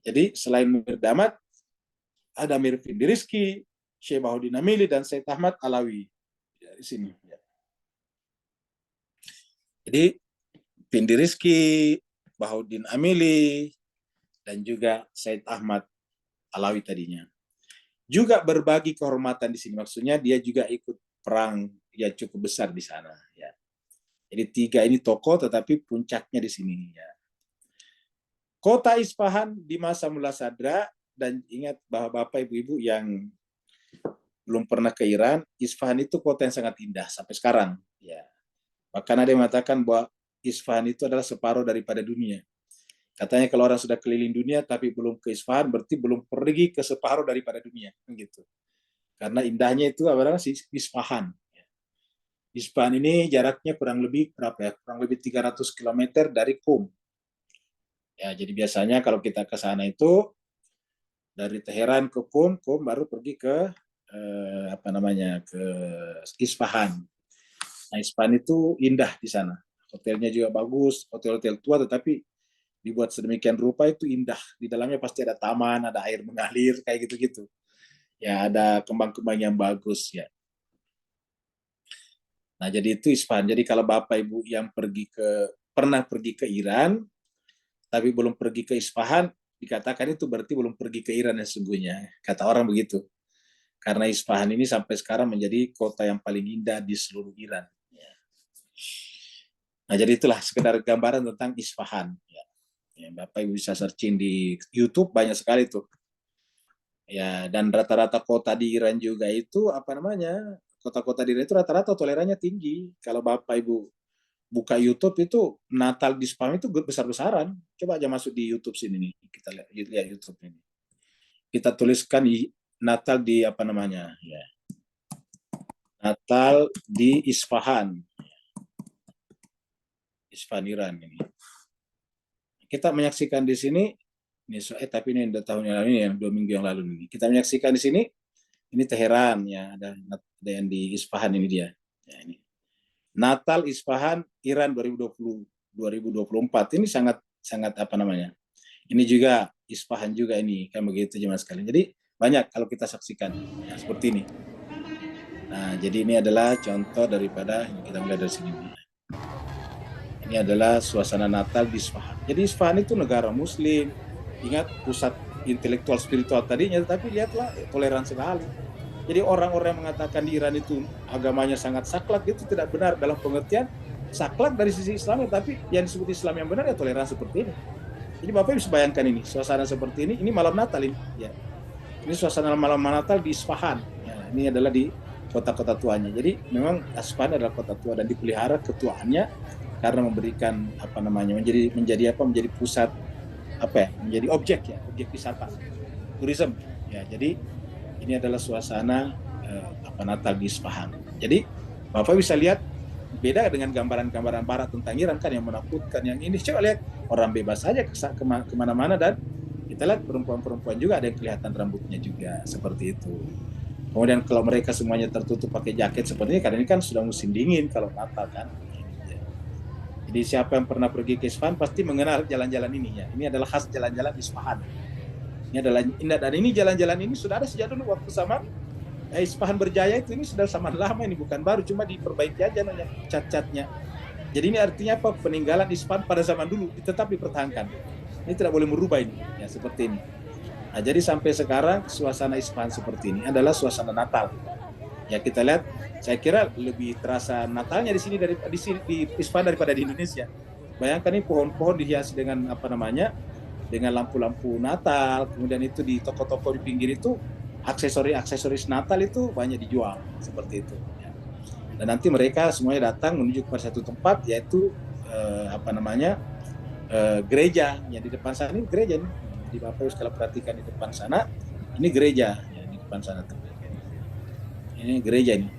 Jadi selain Mirdamat ada Mir Findiriski, Syekh Bahauddin Amili dan Said Ahmad Alawi di sini. Jadi Findiriski, Bahauddin Amili dan juga Said Ahmad Alawi tadinya. Juga berbagi kehormatan di sini. Maksudnya dia juga ikut perang yang cukup besar di sana. Ya. Jadi tiga ini tokoh, tetapi puncaknya di sini. Ya. Kota Isfahan di masa Mullah Sadra, dan ingat bahwa Bapak Ibu-Ibu yang belum pernah ke Iran, Isfahan itu kota yang sangat indah sampai sekarang. Ya. Bahkan ada yang mengatakan bahwa Isfahan itu adalah separuh daripada dunia. Katanya kalau orang sudah keliling dunia tapi belum ke Isfahan, berarti belum pergi ke separuh daripada dunia. Gitu. Karena indahnya itu adalah Isfahan. Isfahan ini jaraknya kurang lebih berapa ya? Kurang lebih 300 km dari Qum. Ya, jadi biasanya kalau kita ke sana itu dari Teheran ke Qum baru pergi ke ke Isfahan. Nah, Isfahan itu indah di sana. Hotelnya juga bagus, hotel-hotel tua tetapi dibuat sedemikian rupa itu indah. Di dalamnya pasti ada taman, ada air mengalir kayak gitu-gitu. Ya, ada kembang-kembang yang bagus ya. Nah, jadi itu Isfahan. Jadi kalau Bapak Ibu yang pernah pergi ke Iran tapi belum pergi ke Isfahan, dikatakan itu berarti belum pergi ke Iran yang sesungguhnya. Kata orang begitu. Karena Isfahan ini sampai sekarang menjadi kota yang paling indah di seluruh Iran. Nah, jadi itulah sekedar gambaran tentang Isfahan. Ya, Bapak Ibu bisa searching di YouTube, banyak sekali tuh. Ya, dan rata-rata kota di Iran juga itu kota-kota di Iran itu rata-rata toleransinya tinggi. Kalau Bapak Ibu buka YouTube itu Natal di Isfahan itu besar-besaran. Coba aja masuk di YouTube sini nih, kita lihat YouTube ini. kita tuliskan Natal di apa namanya, ya. Natal di Isfahan, Isfahan Iran ini. Kita menyaksikan di sini, ini tapi ini udah tahun yang lalu ini, yang 2 minggu yang lalu ini. Kita menyaksikan di sini, ini Teheran ya, ada yang di Isfahan ini dia. Ya, ini. Natal Isfahan Iran 2024 ini sangat apa namanya? Ini juga Isfahan juga ini kan begitu jemaah sekalian. Jadi banyak kalau kita saksikan ya, seperti ini. Nah, jadi ini adalah contoh daripada yang kita mulai dari sini. Ini adalah suasana Natal di Isfahan. Jadi Isfahan itu negara Muslim. Ingat pusat intelektual spiritual tadinya, tapi lihatlah toleran sekali. Jadi orang-orang yang mengatakan di Iran itu agamanya sangat saklek itu tidak benar dalam pengertian saklek dari sisi Islam, tapi yang disebut Islam yang benar ya toleran seperti ini. Jadi Bapak bisa bayangkan ini suasana seperti ini malam Natal ini. Ya. Ini suasana malam Natal di Isfahan. Ya, ini adalah di kota-kota tuanya. Jadi memang Isfahan adalah kota tua dan dipelihara ketuaannya karena memberikan apa namanya menjadi pusat apa ya, menjadi objek wisata, turisme. Ya, jadi ini adalah suasana Natal di Isfahan. Jadi Bapak bisa lihat beda dengan gambaran-gambaran barat tentang Iran kan yang menakutkan. Yang ini coba lihat orang bebas saja kemana-mana dan kita lihat perempuan-perempuan juga ada yang kelihatan rambutnya juga seperti itu. Kemudian kalau mereka semuanya tertutup pakai jaket seperti ini, karena ini kan sudah musim dingin kalau Natal kan. Jadi siapa yang pernah pergi ke Isfahan pasti mengenal jalan-jalan ini ya. Ini adalah khas jalan-jalan Isfahan. Ini adalah dan ini jalan-jalan ini sudah ada sejak dulu waktu zaman Isfahan berjaya itu, ini sudah zaman lama, ini bukan baru, cuma diperbaiki aja cat-catnya. Jadi ini artinya apa? Peninggalan Isfahan pada zaman dulu tetap dipertahankan. Ini tidak boleh merubah ini, ya seperti ini. Nah, jadi sampai sekarang suasana Isfahan seperti ini adalah suasana Natal. Ya kita lihat, saya kira lebih terasa Natalnya di sini di Isfahan daripada di Indonesia. Bayangkan ini pohon-pohon dihias dengan apa namanya? Dengan lampu-lampu Natal, kemudian itu di toko-toko di pinggir itu aksesoris Natal itu banyak dijual seperti itu. Ya. Dan nanti mereka semuanya datang menuju ke satu tempat yaitu gereja yang di depan sana. Ini gereja nih. Di Bapak kalau perhatikan di depan sana, ini gereja ya, di depan sana tuh. Ini gereja ini.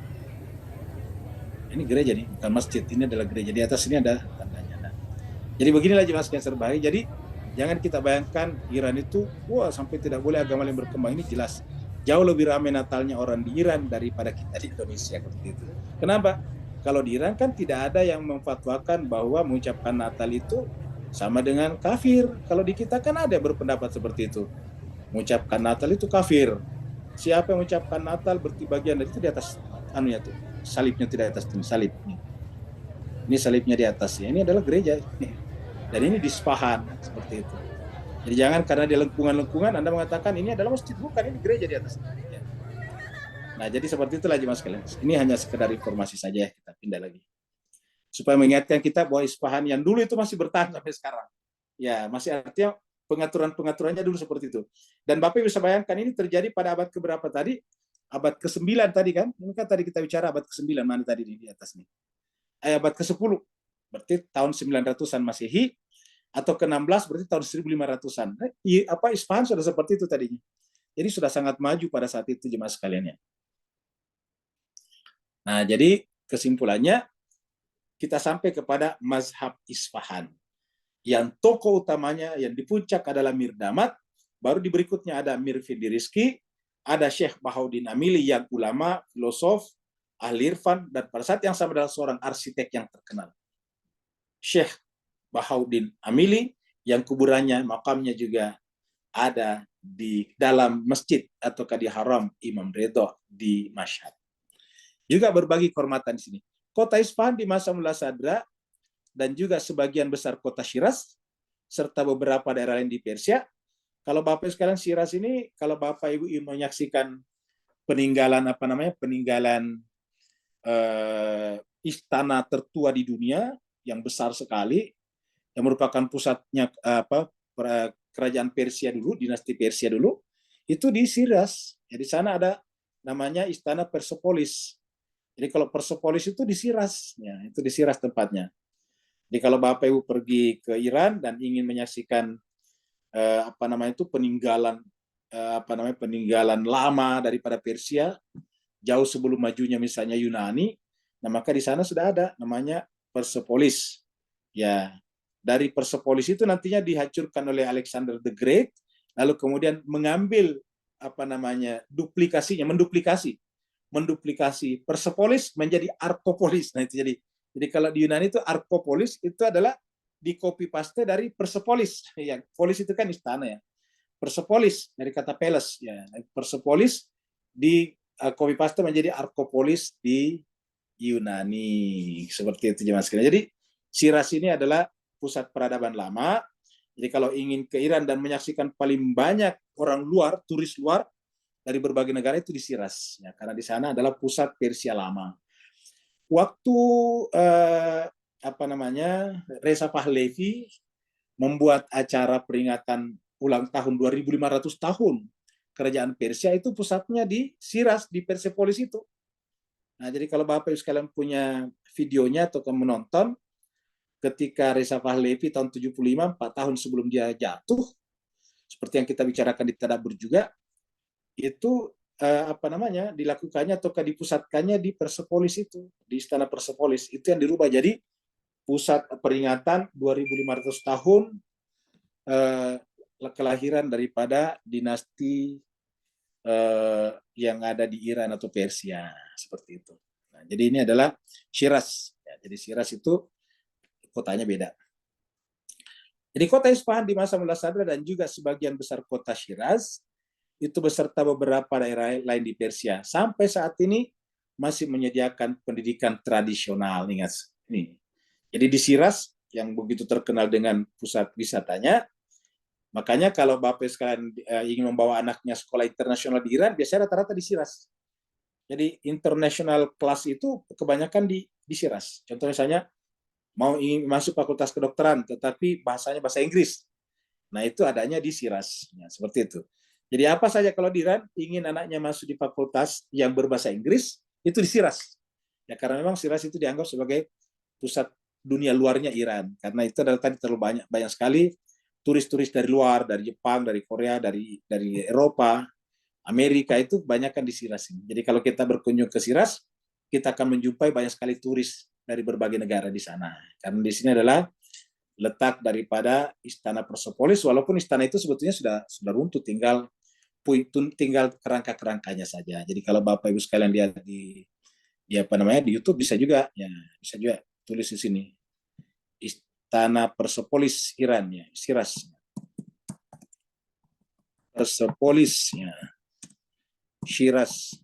Ini gereja nih, bukan masjid. Ini adalah gereja. Di atas ini ada tandanya. Nah, jadi beginilah jemaah sekalian serbahagia. Jadi jangan kita bayangkan Iran itu wah sampai tidak boleh agama yang berkembang. Ini jelas jauh lebih ramai Natalnya orang di Iran daripada kita di Indonesia seperti itu. Kenapa? Kalau di Iran kan tidak ada yang memfatwakan bahwa mengucapkan Natal itu sama dengan kafir. Kalau di kita kan ada berpendapat seperti itu. Mengucapkan Natal itu kafir. Siapa yang mengucapkan Natal berarti bagian dari itu di atas anunya tuh. Salibnya tidak di atas ini, salib. Ini salibnya di atas ya. Ini adalah gereja. Dan ini di Isfahan seperti itu. Jadi jangan karena di lengkungan-lengkungan Anda mengatakan ini adalah masjid, bukan, ini gereja di atas. Ya. Nah, jadi seperti itulah jemaah sekalian. Ini hanya sekedar informasi saja ya, kita pindah lagi. Supaya mengingatkan kita bahwa Isfahan yang dulu itu masih bertahan sampai sekarang. Ya, masih artinya pengaturan-pengaturannya dulu seperti itu. Dan Bapak bisa bayangkan ini terjadi pada abad keberapa tadi? Abad ke-9 tadi kan? Ini kan tadi kita bicara abad ke-9, mana tadi di atas nih? Abad ke-10. Berarti tahun 900-an Masehi atau ke-16 berarti tahun 1500-an. Isfahan sudah seperti itu tadinya. Jadi sudah sangat maju pada saat itu jemaah sekalian ya. Nah, jadi kesimpulannya kita sampai kepada mazhab Isfahan. Yang tokoh utamanya yang di puncak adalah Mir Damad, baru di berikutnya ada Mir Fidirizki, ada Syekh Bahauddin Amili yang ulama, filosof, ahli irfan, dan pada saat yang sama adalah seorang arsitek yang terkenal. Syekh Bahauddin Amili yang kuburannya, makamnya juga ada di dalam masjid ataukah di haram Imam Ridha di Mashhad. Juga berbagi kehormatan di sini. Kota Isfahan di masa Mullah Sadra dan juga sebagian besar kota Shiraz serta beberapa daerah lain di Persia. Kalau Bapak sekalian Shiraz ini, kalau Bapak Ibu menyaksikan peninggalan istana tertua di dunia yang besar sekali, yang merupakan pusatnya kerajaan Persia dulu, dinasti Persia dulu, itu di Shiraz. Di sana ada namanya Istana Persepolis. Jadi kalau Persepolis itu di Shiraz, ya, itu di Shiraz tempatnya. Jadi kalau Bapak Ibu pergi ke Iran dan ingin menyaksikan peninggalan peninggalan lama daripada Persia, jauh sebelum majunya misalnya Yunani. Nah, maka di sana sudah ada namanya Persepolis. Ya, dari Persepolis itu nantinya dihancurkan oleh Alexander the Great, lalu kemudian mengambil menduplikasi Persepolis menjadi Arkopolis. Nah, itu jadi kalau di Yunani itu Arkopolis itu adalah di copy paste dari Persepolis. Ya, polis itu kan istana ya. Persepolis dari kata Peles ya. Persepolis di copy paste menjadi Arkopolis di Yunani. Seperti itu jemaah sekalian. Jadi Shiraz ini adalah pusat peradaban lama. Jadi kalau ingin ke Iran dan menyaksikan paling banyak orang luar, turis luar dari berbagai negara itu di Shiraz ya, karena di sana adalah pusat Persia lama. Waktu Reza Pahlavi membuat acara peringatan ulang tahun 2.500 tahun kerajaan Persia, itu pusatnya di Shiraz, di Persepolis itu. Nah, jadi kalau Bapak Ibu sekalian punya videonya atau menonton, ketika Reza Pahlavi tahun 75, 4 tahun sebelum dia jatuh, seperti yang kita bicarakan di Tadabbur juga, itu dilakukannya atau dipusatkannya di Persepolis itu, di Istana Persepolis. Itu yang dirubah jadi pusat peringatan 2.500 tahun kelahiran daripada dinasti yang ada di Iran atau Persia, seperti itu. Nah, jadi ini adalah Shiraz. Ya, jadi Shiraz itu kotanya beda. Jadi kota Isfahan di masa Mullah Sadra dan juga sebagian besar kota Shiraz itu beserta beberapa daerah lain di Persia sampai saat ini masih menyediakan pendidikan tradisional. Ingat ini. Jadi di Shiraz yang begitu terkenal dengan pusat wisatanya, makanya kalau Bapak sekalian ingin membawa anaknya sekolah internasional di Iran, biasanya rata-rata di Shiraz. Jadi international class itu kebanyakan di Shiraz. Contoh misalnya mau ingin masuk fakultas kedokteran, tetapi bahasanya bahasa Inggris. Nah, itu adanya di Shiraz. Ya, seperti itu. Jadi apa saja kalau di Iran ingin anaknya masuk di fakultas yang berbahasa Inggris, itu di Shiraz. Ya, karena memang Shiraz itu dianggap sebagai pusat dunia luarnya Iran. Karena itu adalah tadi terlalu banyak sekali turis-turis dari luar, dari Jepang, dari Korea, dari Eropa, Amerika, itu banyakkan di Shiraz ini. Jadi kalau kita berkunjung ke Shiraz, kita akan menjumpai banyak sekali turis dari berbagai negara di sana. Karena di sini adalah letak daripada Istana Persepolis, walaupun istana itu sebetulnya sudah runtuh, tinggal kerangka-kerangkanya saja. Jadi kalau Bapak Ibu sekalian lihat di di YouTube bisa juga tulis di sini Istana Persepolis Iran ya, Shiraz. Persepolis ya, Shiraz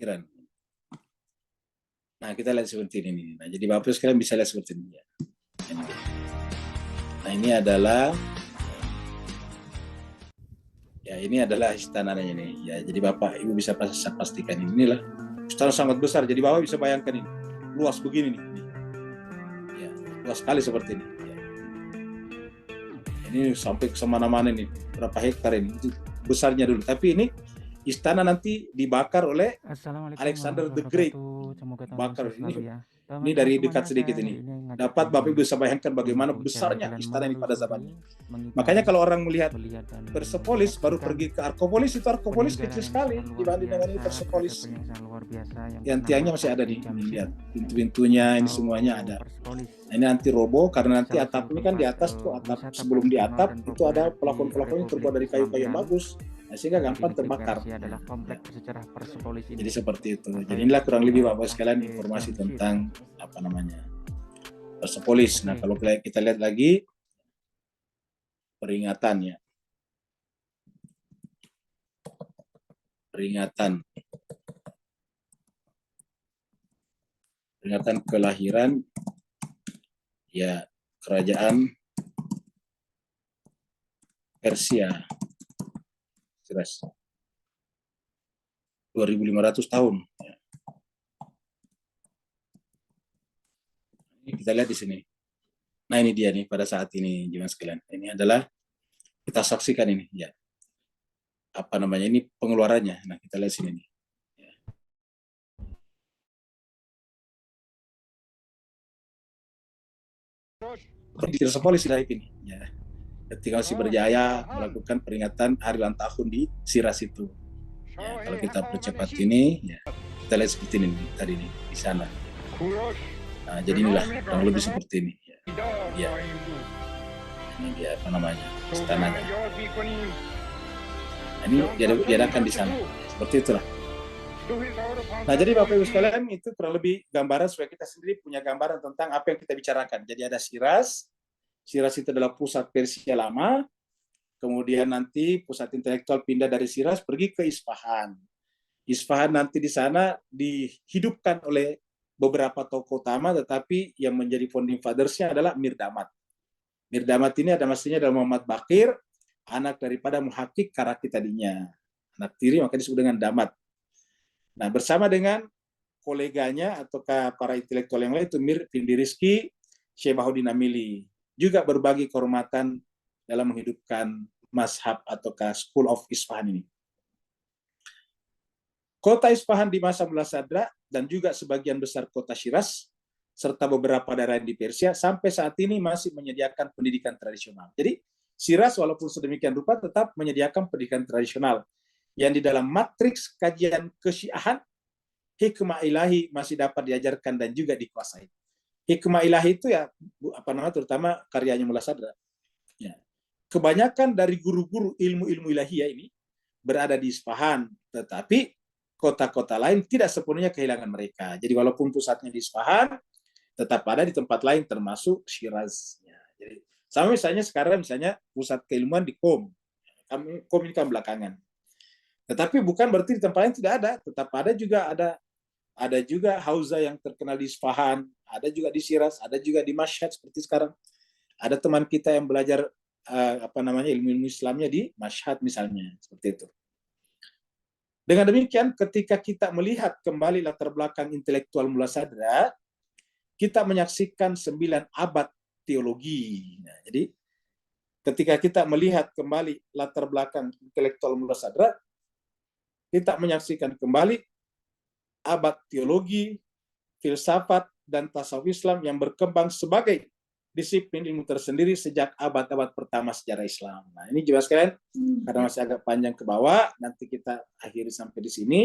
Iran. Nah, kita lihat seperti ini. Nah, jadi Bapak sekalian bisa lihat seperti ini ya. Nah, ini adalah istananya ini. Ya, jadi Bapak Ibu bisa pastikan inilah istana sangat besar. Jadi Bapak bisa bayangkan ini. Luas begini nih. Ya, luas sekali seperti ini. Ya. Ini sampai ke mana-mana nih. Berapa hektar ini? Itu besarnya dulu. Tapi ini istana nanti dibakar oleh Alexander the Great. Bakar ini. Ya. Ini dari dekat sedikit ini. Dapat Bapak bisa bayangkan bagaimana besarnya istana ini pada zamannya. Makanya kalau orang melihat Persepolis baru pergi ke Arkopolis, itu Arkopolis kecil sekali dibanding dengan ini Persepolis. Yang tiangnya masih ada nih. Lihat pintu-pintunya ini semuanya ada. Nah, ini anti roboh karena nanti atap ini kan di atas tuh atap, sebelum di atap itu ada pelafon-pelafon yang terbuat dari kayu-kayu yang bagus. Nah, sehingga gampang terbakar. Jadi seperti itu. Jadi inilah kurang lebih Bapak sekalian informasi tentang Persepolis. Nah, kalau kita lihat lagi peringatannya. Peringatan kelahiran ya kerajaan Persia. 2.500 tahun. Ini kita lihat di sini. Nah, ini dia nih pada saat ini jemaah sekalian. Ini adalah kita saksikan ini ya. Ini pengeluarannya. Nah, kita lihat sini nih. Di Persepolis ini ya. ketika masih berjaya melakukan peringatan hari ulang tahun di Siras itu. Ya, kalau kita percepat ini, ya, kita lihat seperti ini tadi ini di sana. Nah, jadi inilah kurang lebih seperti ini. Ya, ini dia apa namanya istananya. Nah, ini diadakan di sana. Seperti itulah. Nah, jadi Bapak Ibu sekalian, itu kurang lebih gambaran supaya kita sendiri punya gambaran tentang apa yang kita bicarakan. Jadi ada Siras. Siras itu adalah pusat Persia lama. Kemudian nanti pusat intelektual pindah dari Siras pergi ke Isfahan. Isfahan nanti di sana dihidupkan oleh beberapa tokoh utama, tetapi yang menjadi founding fathers-nya adalah Mirdamat. Mirdamat ini ada maksudnya adalah Muhammad Bakir, anak daripada Muhakkik Karaki tadinya. Anak tiri maka disebut dengan Damat. Nah, bersama dengan koleganya atau para intelektual yang lain itu Mir Findirizki, Syekh Bahuddin Amili, juga berbagi kehormatan dalam menghidupkan mazhab atau School of Isfahan ini. Kota Isfahan di masa Mullah Sadra dan juga sebagian besar kota Shiraz serta beberapa daerah di Persia sampai saat ini masih menyediakan pendidikan tradisional. Jadi Shiraz walaupun sedemikian rupa tetap menyediakan pendidikan tradisional yang di dalam matriks kajian kesyiahan hikmah ilahi masih dapat diajarkan dan juga dikuasai. Hikmah ilahi itu ya apa namanya terutama karyanya Mullah Sadra. Ya. Kebanyakan dari guru-guru ilmu-ilmu ilahiyah ini berada di Isfahan, tetapi kota-kota lain tidak sepenuhnya kehilangan mereka. Jadi walaupun pusatnya di Isfahan, tetap ada di tempat lain termasuk Shiraz. Ya, jadi sama misalnya sekarang misalnya pusat keilmuan di Qom. Qom ini kan belakangan. Tetapi bukan berarti di tempat lain tidak ada, tetap ada juga Hauza yang terkenal di Isfahan, ada juga di Shiraz, ada juga di Mashhad seperti sekarang. Ada teman kita yang belajar ilmu-ilmu Islamnya di Mashhad misalnya, seperti itu. Dengan demikian, ketika kita melihat kembali latar belakang intelektual Mullah Sadra, kita menyaksikan 9 abad teologi. Nah, jadi ketika kita melihat kembali latar belakang intelektual Mullah Sadra, kita menyaksikan kembali abad teologi, filsafat, dan tasawuf Islam yang berkembang sebagai disiplin ilmu tersendiri sejak abad-abad pertama sejarah Islam. Nah, ini jelas sekalian, karena masih agak panjang ke bawah, nanti kita akhiri sampai di sini,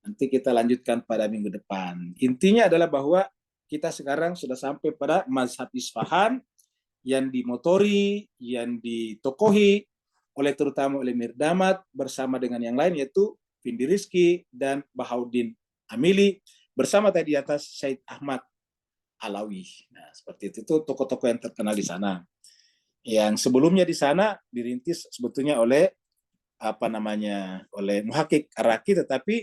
nanti kita lanjutkan pada minggu depan. Intinya adalah bahwa kita sekarang sudah sampai pada mazhab Isfahan yang dimotori, yang ditokohi terutama oleh Mirdamat bersama dengan yang lain yaitu Findirizki dan Bahuddin Amili bersama tadi di atas Syed Ahmad Alawi. Nah, seperti itu tokoh-tokoh yang terkenal di sana. Yang sebelumnya di sana dirintis sebetulnya oleh oleh Muhakkik Karaki, tetapi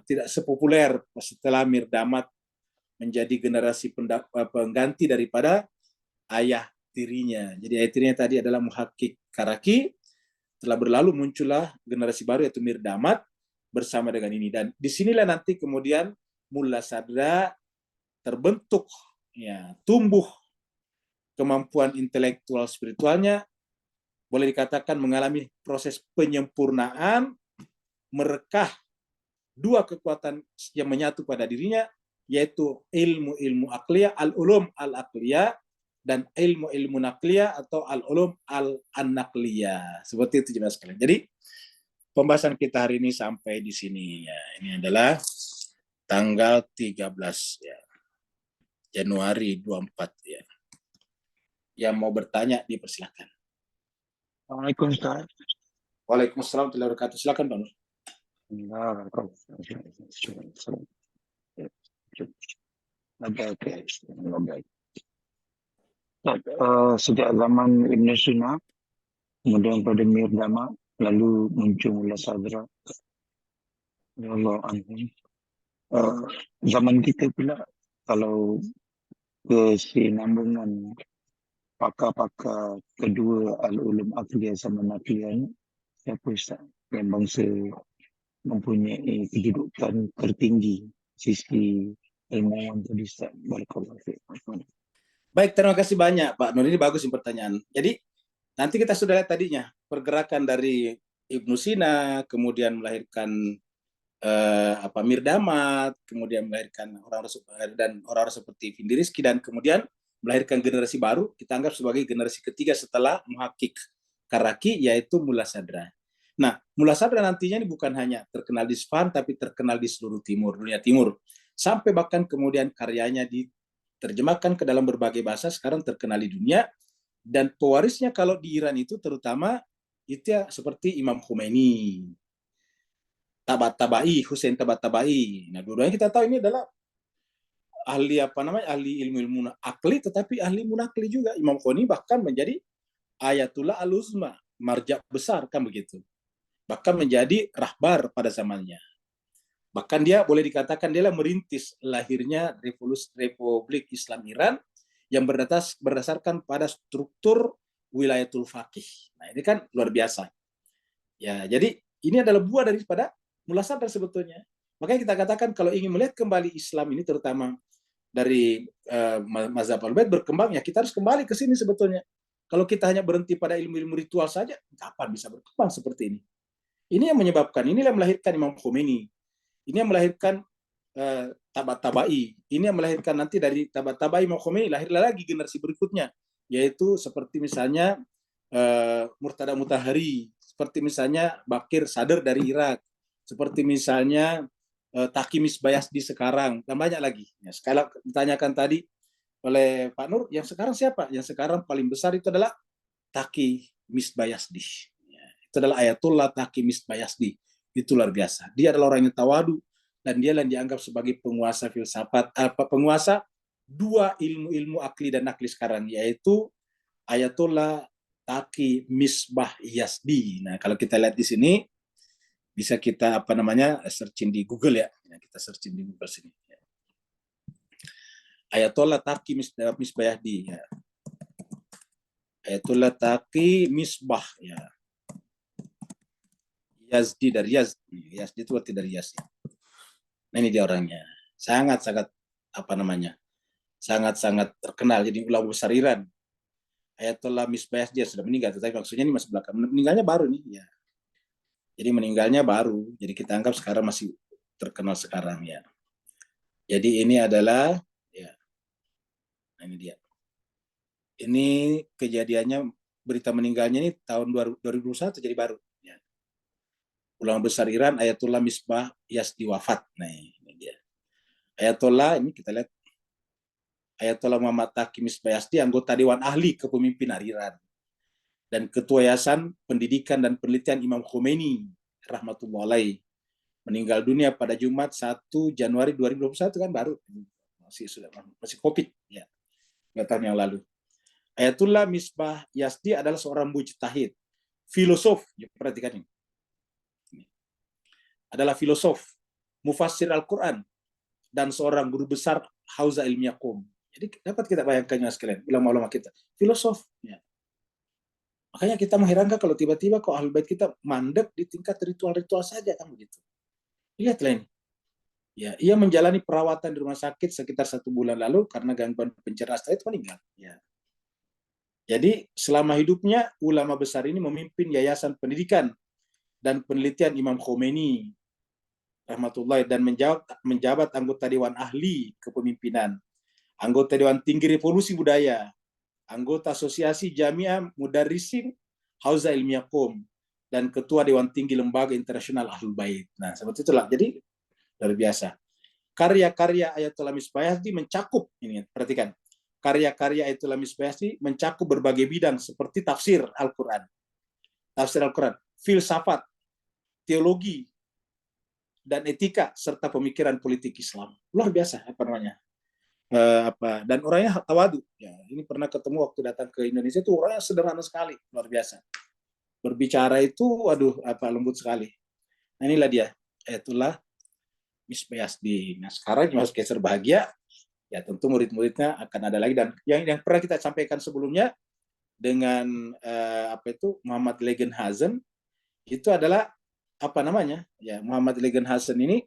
tidak sepopuler setelah Mirdamat menjadi generasi pengganti daripada ayah tirinya. Jadi ayah tirinya tadi adalah Muhakkik Karaki. Setelah berlalu muncullah generasi baru yaitu Mirdamat bersama dengan ini. Dan disinilah nanti kemudian Mullah Sadra terbentuk, ya, tumbuh kemampuan intelektual spiritualnya, boleh dikatakan mengalami proses penyempurnaan, merekah dua kekuatan yang menyatu pada dirinya, yaitu ilmu-ilmu akliyah, al-ulum al-akliyah, dan ilmu-ilmu nakliyah atau al-ulum al-nakliyah. Seperti itu jelas sekalian. Jadi pembahasan kita hari ini sampai di sini. Ya, ini adalah tanggal 13 ya. Januari 24 ya. Yang mau bertanya dipersilakan. Assalamualaikum Ustaz. Waalaikumsalam warahmatullahi wabarakatuh. Silakan Pak Nur. Sejak zaman Ibn Sina, kemudian pada Mirdamat, lalu muncul Mullah Sadra. Ya Allah, zaman kita pula, kalau kesinambungan pakar-pakar kedua al-ulum akliyah sama nakliyah, siapa Ustaz yang bangsa mempunyai kedudukan tertinggi sisi ilmuwan tadi Ustaz? Barakallahu fiikum. Baik, terima kasih banyak Pak Nur. Ini bagus pertanyaan. Jadi nanti kita sudah lihat tadinya pergerakan dari Ibnu Sina, kemudian melahirkan Mirdamat, kemudian melahirkan orang-orang seperti Findirizki, dan kemudian melahirkan generasi baru, kita anggap sebagai generasi ketiga setelah Muhakkik Karaki, yaitu Mullah Sadra. Nah, Mullah Sadra nantinya ini bukan hanya terkenal di Isfahan, tapi terkenal di seluruh dunia timur. Sampai bahkan kemudian karyanya diterjemahkan ke dalam berbagai bahasa, sekarang terkenal di dunia. Dan pewarisnya kalau di Iran itu terutama, itu ya seperti Imam Khomeini, Tabatabai, Hussein Tabatabai. Nah, dua-duanya kita tahu ini adalah ahli ilmu akli, tetapi ahli munakli juga. Imam Khomeini bahkan menjadi Ayatullah Al-Uzma, marja besar kan begitu. Bahkan menjadi rahbar pada zamannya. Bahkan dia boleh dikatakan dia merintis lahirnya Republik Islam Iran yang berdasarkan pada struktur wilayatul faqih. Nah, ini kan luar biasa. Ya, jadi ini adalah buah daripada Mullah Sadra sebetulnya. Makanya kita katakan kalau ingin melihat kembali Islam ini terutama dari mazhab Al-Bait berkembang, ya kita harus kembali ke sini sebetulnya. Kalau kita hanya berhenti pada ilmu-ilmu ritual saja, kapan bisa berkembang seperti ini? Ini yang menyebabkan, inilah yang melahirkan Imam Khomeini. Ini yang melahirkan Tabatabai. Ini yang melahirkan nanti dari Tabatabai Imam Khomeini, lahirlah lagi generasi berikutnya, yaitu seperti misalnya Murtada Mutahari, seperti misalnya Bakir Sadr dari Irak, seperti misalnya Taqi Misbayasdi sekarang, dan banyak lagi. Ya, sekali ditanyakan tadi oleh Pak Nur, yang sekarang siapa? Yang sekarang paling besar itu adalah Taqi Misbayasdi. Ya, itu adalah Ayatullah Taqi Misbayasdi. Itu luar biasa. Dia adalah orang yang tawadu, dan dia yang dianggap sebagai penguasa filsafat, penguasa dua ilmu-ilmu akli dan nakli sekarang, yaitu Ayatullah Taqi Misbah Yazdi. Nah, kalau kita lihat di sini, bisa kita searching di Google ya. Kita searching di Google sini. Ayatollah Taqi Misbah Yazdi. Ya. Ayatollah Taqi Misbah ya. Yazdi dari Yazdi. Yazdi itu arti dari Yazdi. Nah, ini dia orangnya. Sangat-sangat sangat-sangat terkenal. Jadi ulama besar Iran. Ayatollah Misbah Yazdi sudah meninggal, tetapi maksudnya ini masih belakang. Meninggalnya baru nih ya. Jadi meninggalnya baru. Jadi kita anggap sekarang masih terkenal sekarang ya. Jadi ini adalah ya. Nah, ini dia. Ini kejadiannya, berita meninggalnya ini tahun 2021, jadi baru. Ya. Ulama besar Iran Ayatollah Misbah Yazdi wafat. Nah, ini dia. Ayatollah, ini kita lihat. Ayatollah Muhammad Taqi Misbah Yazdi, anggota Dewan Ahli Kepemimpinan Iran. Dan Ketua Yayasan Pendidikan dan Penelitian Imam Khomeini, rahmatullah alaih. Meninggal dunia pada Jumat 1 Januari 2021, kan baru. Masih COVID. Ya. 2 tahun yang lalu. Ayatullah Misbah Yazdi adalah seorang mujtahid, filosof, ya, perhatikan ini. Adalah filosof, mufassir Al-Quran, dan seorang guru besar Hauza Ilmiah Qom. Jadi dapat kita bayangkan sekalian, ulama-ulama kita, filosof. Ya. Makanya kita mengherankan kalau tiba-tiba kok Ahlul Bait kita mandek di tingkat ritual-ritual saja, kan begitu. Lihatlah ini. Ya, ia menjalani perawatan di rumah sakit sekitar 1 bulan lalu karena gangguan pencernaan, setelah itu meninggal. Ya. Jadi selama hidupnya ulama besar ini memimpin Yayasan Pendidikan dan Penelitian Imam Khomeini rahmatullahi, dan menjabat anggota Dewan Ahli Kepemimpinan, anggota Dewan Tinggi Revolusi Budaya, anggota Asosiasi Jamiah Mudarrisin Hauza Ilmiah Qom, dan ketua Dewan Tinggi Lembaga Internasional Ahlul Bait. Nah, seperti itulah. Jadi luar biasa. Karya-karya Ayatollah Misbah Yazdi mencakup, ini perhatikan, karya-karya Ayatollah Misbah Yazdi mencakup berbagai bidang seperti tafsir Al-Quran, filsafat, teologi, dan etika, serta pemikiran politik Islam. Luar biasa, dan orangnya tawadu. Ya, ini pernah ketemu waktu datang ke Indonesia, itu orangnya sederhana sekali, luar biasa. Berbicara itu, lembut sekali. Nah, inilah dia, Ayatollah Misbah Yazdi. Nah, sekarang Mas Geser bahagia, ya tentu murid-muridnya akan ada lagi, dan yang pernah kita sampaikan sebelumnya dengan Muhammad Legenhazen itu adalah ya, Muhammad Legenhazen ini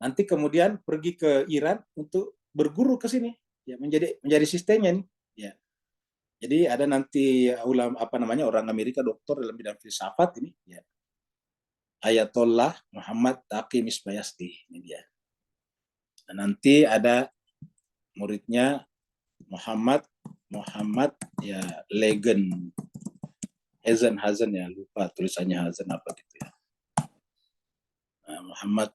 nanti kemudian pergi ke Iran untuk berguru ke sini, ya, menjadi sistemnya nih, ya. Jadi ada nanti orang Amerika, doktor dalam bidang filsafat ini, ya. Ayatollah Muhammad Taqi Misbah Yazdi, ini dia. Dan nanti ada muridnya Muhammad ya legend Hazen ya, lupa tulisannya Hazen apa gitu ya. Nah, Muhammad,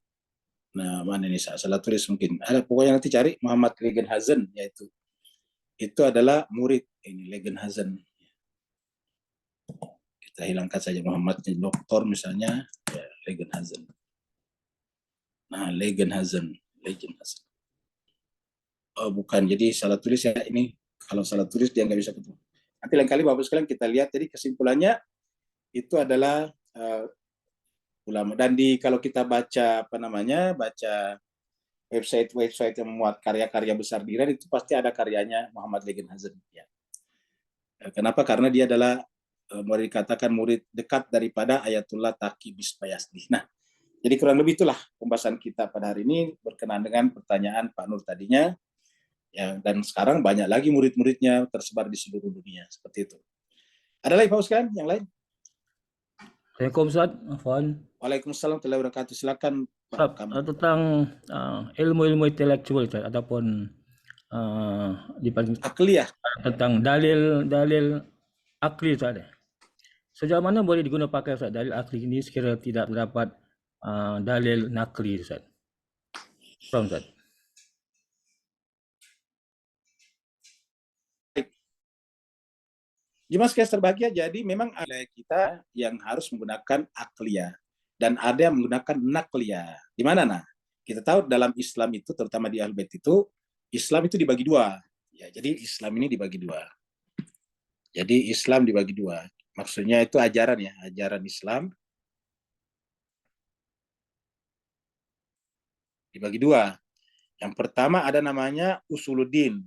nah mana ini salah tulis mungkin. Ada pokoknya nanti cari Muhammad Legend Hazen yaitu. Itu adalah murid ini Legend Hazen. Kita hilangkan saja Muhammadnya doktor misalnya ya, Legend Hazen. Nah, Legend Hazen. Oh, bukan. Jadi salah tulis ya ini. Kalau salah tulis dia nggak bisa ketemu. Nanti lain kali Bapak sekalian kita lihat. Jadi kesimpulannya itu adalah ulama. Dan kalau kita baca baca website yang memuat karya-karya besar di Iran itu pasti ada karyanya Muhammad Legend Hazen. Ya. Kenapa? Karena dia adalah mau dikatakan murid dekat daripada Ayatullah Taqi Bismayasdi. Nah, jadi kurang lebih itulah pembahasan kita pada hari ini berkenaan dengan pertanyaan Pak Nur tadinya. Ya, dan sekarang banyak lagi murid-muridnya tersebar di seluruh dunia seperti itu. Ada lagi Pak Uskan yang lain? Assalamualaikum Ustaz, Afwan. Waalaikumsalam warahmatullahi wabarakatuh. Silakan Ustaz, Pak Kamal. tentang ilmu-ilmu intelektual Ustaz, ataupun Akliyah. tentang dalil akli Ustaz. Sejauh mana boleh digunakan pakai Ustaz dalil akli ini sekiranya tidak terdapat dalil nakli Ustaz? Faham Ustaz? Jemaah sekalian terbahagia, jadi memang ada kita yang harus menggunakan akliyah dan ada yang menggunakan nakliyah. Di mana nah? Kita tahu dalam Islam itu, terutama di Ahlul Bait itu, Islam itu dibagi dua. Ya, jadi Islam ini dibagi dua. Jadi Islam dibagi dua. Maksudnya itu ajaran ya, ajaran Islam dibagi dua. Yang pertama ada namanya usuluddin.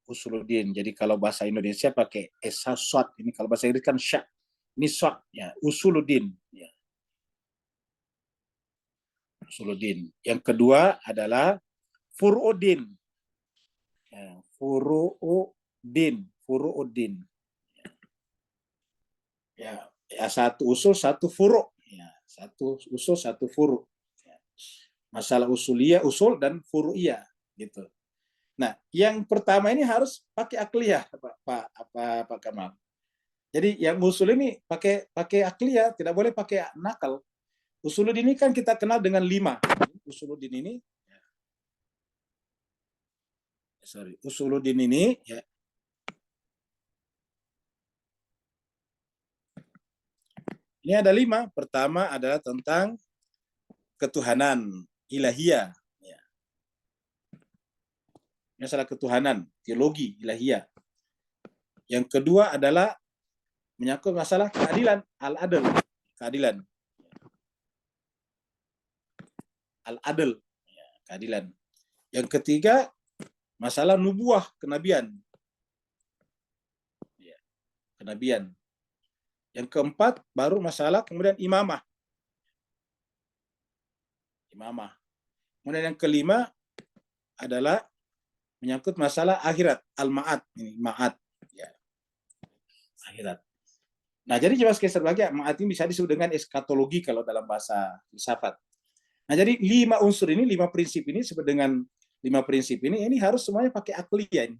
Usuluddin. Jadi kalau bahasa Indonesia pakai esaswat. Ini kalau bahasa Inggris kan syak. Ini swat ya, usuluddin. Ya. Usuluddin. Yang kedua adalah furu'uddin. Ya, furu'uddin. Ya, satu usul, satu furu'. Ya, satu usul, satu furu'. Ya. Masalah usuliyah, usul dan furu'iyah gitu. Nah, yang pertama ini harus pakai akliyah, Pak Kamal. Jadi yang usul ini pakai akliyah, tidak boleh pakai nakal. Usuluddin ini kan kita kenal dengan 5. Usuluddin ini, Usuluddin ini ya, ini ada 5. Pertama adalah tentang ketuhanan ilahiyah. Ya. Masalah ketuhanan, teologi ilahiyah. Yang kedua adalah menyangkut masalah keadilan, al-adl, keadilan. Al-adl, ya, keadilan. Yang ketiga, masalah nubuah, kenabian. Ya, kenabian. Yang keempat, baru masalah kemudian imamah. Imamah. Kemudian yang kelima adalah menyangkut masalah akhirat, al-ma'ad. Ini ma'ad. Ya. Akhirat. Nah, jadi jelas sebagai ma'ad ini bisa disebut dengan eskatologi kalau dalam bahasa filsafat. Nah, jadi 5 unsur ini, 5 prinsip ini sebut dengan 5 prinsip ini harus semuanya pakai akliyah.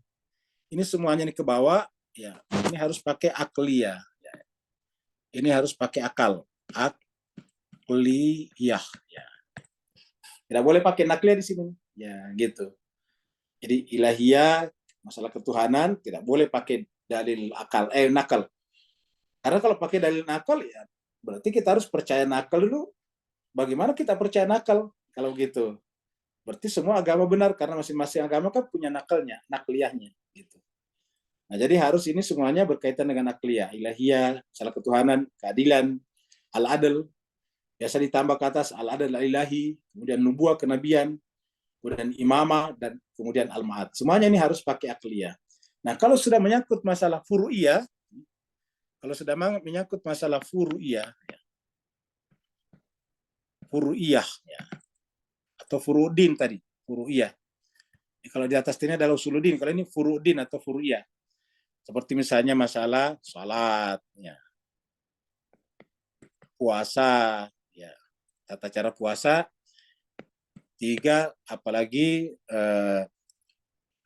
Ini semuanya ini ke bawah, ya. Ini harus pakai akliyah. Ya. Ini harus pakai akal. Akliyah. Ya. Tidak boleh pakai nakliyah di sini. Ya, gitu. Jadi ilahiyah, masalah ketuhanan, tidak boleh pakai dalil akal, nakal. Karena kalau pakai dalil nakal, ya berarti kita harus percaya nakal dulu. Bagaimana kita percaya nakal? Kalau gitu, berarti semua agama benar karena masing-masing agama kan punya nakalnya, nakliyahnya. Gitu. Nah, jadi harus ini semuanya berkaitan dengan nakliyah, ilahiyah, masalah ketuhanan, keadilan, al-adl. Biasa ditambah ke atas al-adl al-ilahi, kemudian nubuah, kenabian, kemudian imamah, dan kemudian al-ma'ad. Semuanya ini harus pakai akliyah. Nah, kalau sudah menyangkut masalah furu'iyah, furu'iyah ya, atau furu'uddin tadi, furu'iyah. Kalau di atas ini adalah usuluddin, kalau ini furu'uddin atau furu'iyah. Seperti misalnya masalah salat, ya, puasa, ya, tata cara puasa, 3, apalagi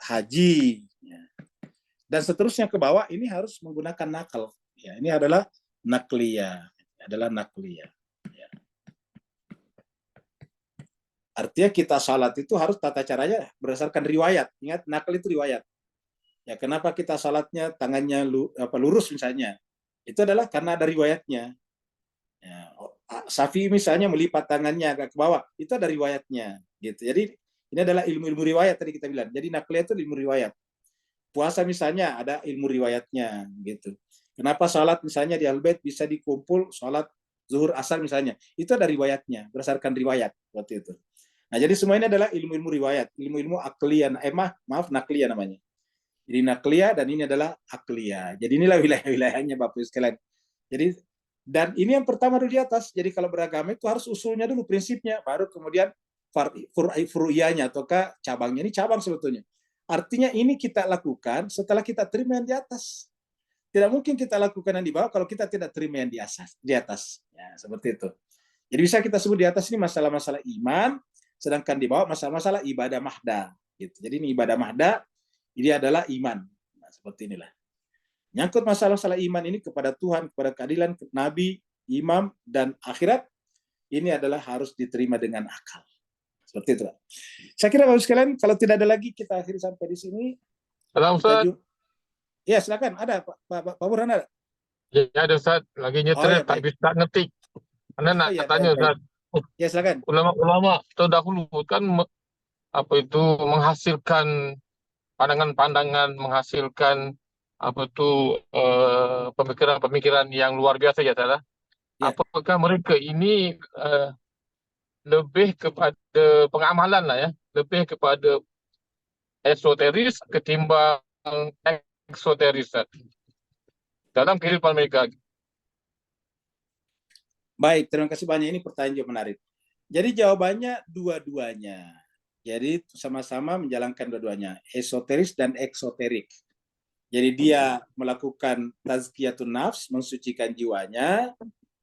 haji, ya. Dan seterusnya ke bawah ini harus menggunakan nakal. Ya, ini adalah nakliyah, Ya. Artinya kita salat itu harus tata caranya berdasarkan riwayat. Ingat, nakal itu riwayat. Ya, kenapa kita salatnya tangannya lurus misalnya? Itu adalah karena ada riwayatnya. Ya, Syafi'i misalnya melipat tangannya agak ke bawah, itu ada riwayatnya, gitu. Jadi ini adalah ilmu-ilmu riwayat tadi kita bilang. Jadi nakliyah itu ilmu riwayat. Puasa misalnya ada ilmu riwayatnya, gitu. Kenapa salat misalnya di Al-Bait bisa dikumpul salat zuhur asar misalnya? Itu ada riwayatnya, berdasarkan riwayat waktu itu. Nah, jadi semua ini adalah ilmu-ilmu riwayat, ilmu-ilmu akliyah, maaf nakliyah namanya. Jadi nakliyah dan ini adalah akliyah. Jadi inilah wilayah-wilayahnya Bapak Ibu sekalian. Jadi dan ini yang pertama dulu di atas. Jadi kalau beragama itu harus usulnya dulu, prinsipnya, baru kemudian furu'iyahnya ataukah cabangnya. Ini cabang sebetulnya. Artinya ini kita lakukan setelah kita terima yang di atas. Tidak mungkin kita lakukan yang di bawah kalau kita tidak terima yang di atas. Ya, seperti itu. Jadi bisa kita sebut di atas ini masalah-masalah iman, sedangkan di bawah masalah-masalah ibadah mahda. Gitu. Jadi ini ibadah mahda, ini adalah iman. Nah, seperti inilah. Nyangkut masalah-masalah iman ini kepada Tuhan, kepada keadilan, Nabi, imam, dan akhirat, ini adalah harus diterima dengan akal. Seperti itu. Saya kira Bapak sekalian, kalau tidak ada lagi, kita akhiri sampai di sini. Salam Ustaz. Ya, silakan. Ada, Pak Burhan ada? Ya, ada Ustaz. Lagi nyetir, tak bisa ngetik. Anda nak ya, tanya Ustaz. Ya, silakan. Ulama-ulama terdahulu kan menghasilkan pandangan-pandangan, menghasilkan pemikiran-pemikiran yang luar biasa ya, salah. Ya. Apakah mereka ini lebih kepada pengamalan lah ya, lebih kepada esoteris ketimbang eksoteris dalam kehidupan mereka? Baik, terima kasih banyak. Ini pertanyaan yang menarik. Jadi jawabannya dua-duanya. Jadi sama-sama menjalankan dua-duanya, esoteris dan eksoterik. Jadi dia melakukan tazkiyatun nafs, mensucikan jiwanya,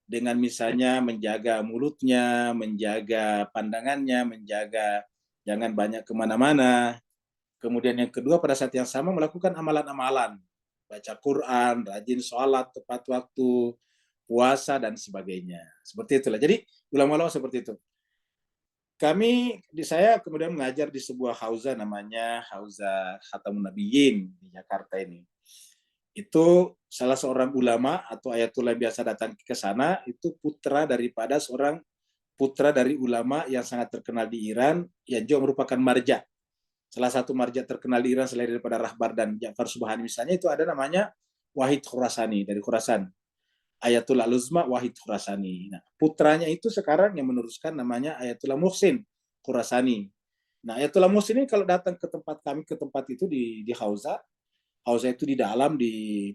dengan misalnya menjaga mulutnya, menjaga pandangannya, menjaga jangan banyak kemana-mana. Kemudian yang kedua pada saat yang sama melakukan amalan-amalan, baca Quran, rajin sholat tepat waktu, puasa dan sebagainya. Seperti itulah. Jadi ulama-ulama seperti itu. Saya kemudian mengajar di sebuah hauza namanya Hauza Khatamun Nabiyyin di Jakarta ini. Itu salah seorang ulama atau ayatullah yang biasa datang ke sana, itu putra dari ulama yang sangat terkenal di Iran, yang juga merupakan marja. Salah satu marja terkenal di Iran selain daripada Rahbar dan Ja'far Subhani misalnya, itu ada namanya Wahid Khurasani dari Khurasan. Ayatullah Al-Uzma Wahid Khurasani. Nah, putranya itu sekarang yang meneruskan namanya Ayatullah Muhsin Khurasani. Nah, Ayatullah Muhsin ini kalau datang ke tempat kami, ke tempat itu di Hauza itu di dalam di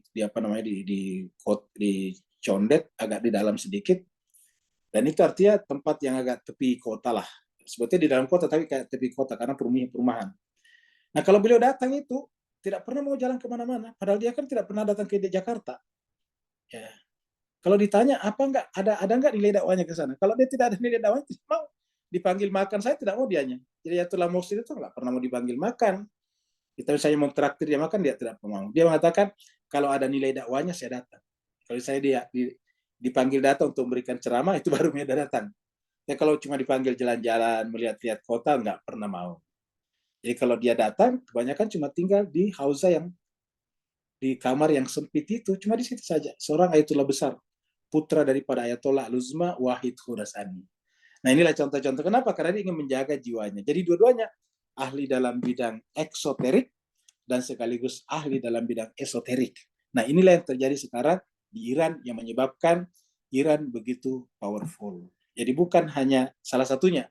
Condet, agak di dalam sedikit. Dan itu artinya tempat yang agak tepi kota lah. Sebetulnya di dalam kota tapi kayak tepi kota karena perumahan. Nah, kalau beliau datang itu tidak pernah mau jalan kemana-mana. Padahal dia kan tidak pernah datang ke Jakarta. Ya. Kalau ditanya apa ada nggak nilai dakwahnya ke sana? Kalau dia tidak ada nilai dakwahnya, tidak mau dipanggil makan, saya tidak mau dianya. Jadi Ayatullah Muhsin itu nggak pernah mau dipanggil makan. Kita misalnya mau traktir dia makan, dia tidak mau. Dia mengatakan kalau ada nilai dakwahnya saya datang. Kalau saya dipanggil datang untuk memberikan ceramah, itu baru dia datang. Ya kalau cuma dipanggil jalan-jalan, melihat-lihat kota, nggak pernah mau. Jadi kalau dia datang, kebanyakan cuma tinggal di hauza yang di kamar yang sempit itu, cuma di situ saja. Seorang ayatullah besar, putra daripada Ayatollah Al-Uzma Wahid Khurasani. Nah, inilah contoh-contoh. Kenapa? Karena dia ingin menjaga jiwanya. Jadi dua-duanya ahli dalam bidang eksoterik dan sekaligus ahli dalam bidang esoterik. Nah, inilah yang terjadi sekarang di Iran yang menyebabkan Iran begitu powerful. Jadi bukan hanya salah satunya,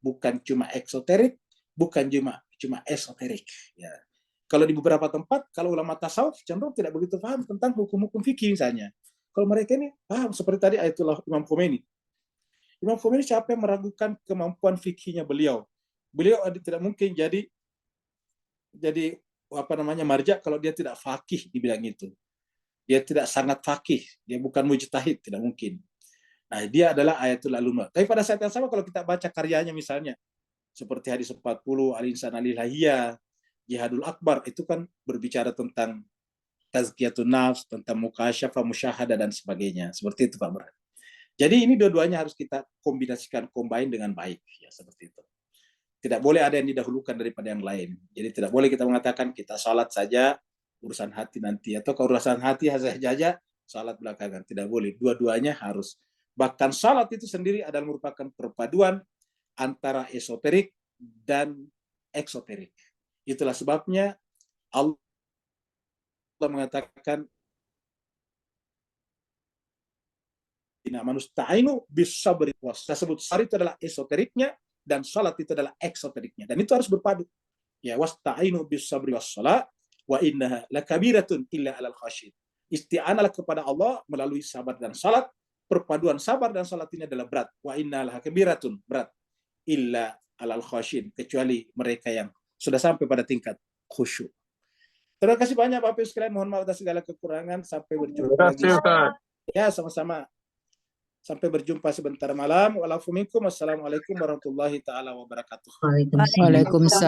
bukan cuma eksoterik, bukan cuma esoterik. Ya. Kalau di beberapa tempat, kalau ulama tasawuf cenderung tidak begitu paham tentang hukum-hukum fikih misalnya. Kalau mereka ini paham, seperti tadi Ayatullah Imam Khomeini. Imam Khomeini siapa yang meragukan kemampuan fikihnya beliau? Beliau tidak mungkin jadi marja kalau dia tidak fakih di bidang itu. Dia tidak sangat fakih, dia bukan mujtahid, tidak mungkin. Nah, dia adalah Ayatullah Al-Ulama. Tapi pada saat yang sama kalau kita baca karyanya misalnya, seperti Hadis 40, Al-Insan Al-Ilahiyah, Jihadul Akbar itu kan berbicara tentang tazkiyatun nafs, tentang mukasyafah, musyahadah dan sebagainya. Seperti itu Pak Bar. Jadi ini dua-duanya harus kita kombinasikan, combine dengan baik, ya seperti itu. Tidak boleh ada yang didahulukan daripada yang lain. Jadi tidak boleh kita mengatakan kita salat saja, urusan hati nanti, atau kalau urusan hati saja, salat belakangan. Tidak boleh. Dua-duanya harus. Bahkan salat itu sendiri adalah merupakan perpaduan antara esoterik dan eksoterik. Itulah sebabnya Allah mengatakan manusta'inu bisabri was. Tersebut sabri itu adalah esoteriknya dan salat itu adalah eksoteriknya. Dan itu harus berpadu. Ya, wasta'inu bisabri was salat wa innaha lakabiratun illa 'alal khasyin. Isti'analah kepada Allah melalui sabar dan salat. Perpaduan sabar dan salat ini adalah berat. Wa innaha lakabiratun, berat. Illa 'alal khasyin, kecuali mereka yang sudah sampai pada tingkat khusyuk. Terima kasih banyak Bapak Ibu sekalian. Mohon maaf atas segala kekurangan. Sampai berjumpa Terima lagi. kasih Ustaz. Ya, sama-sama. Sampai berjumpa sebentar malam. Walafuminkum. Wassalamualaikum warahmatullahi taala wabarakatuh. Waalaikumsalam.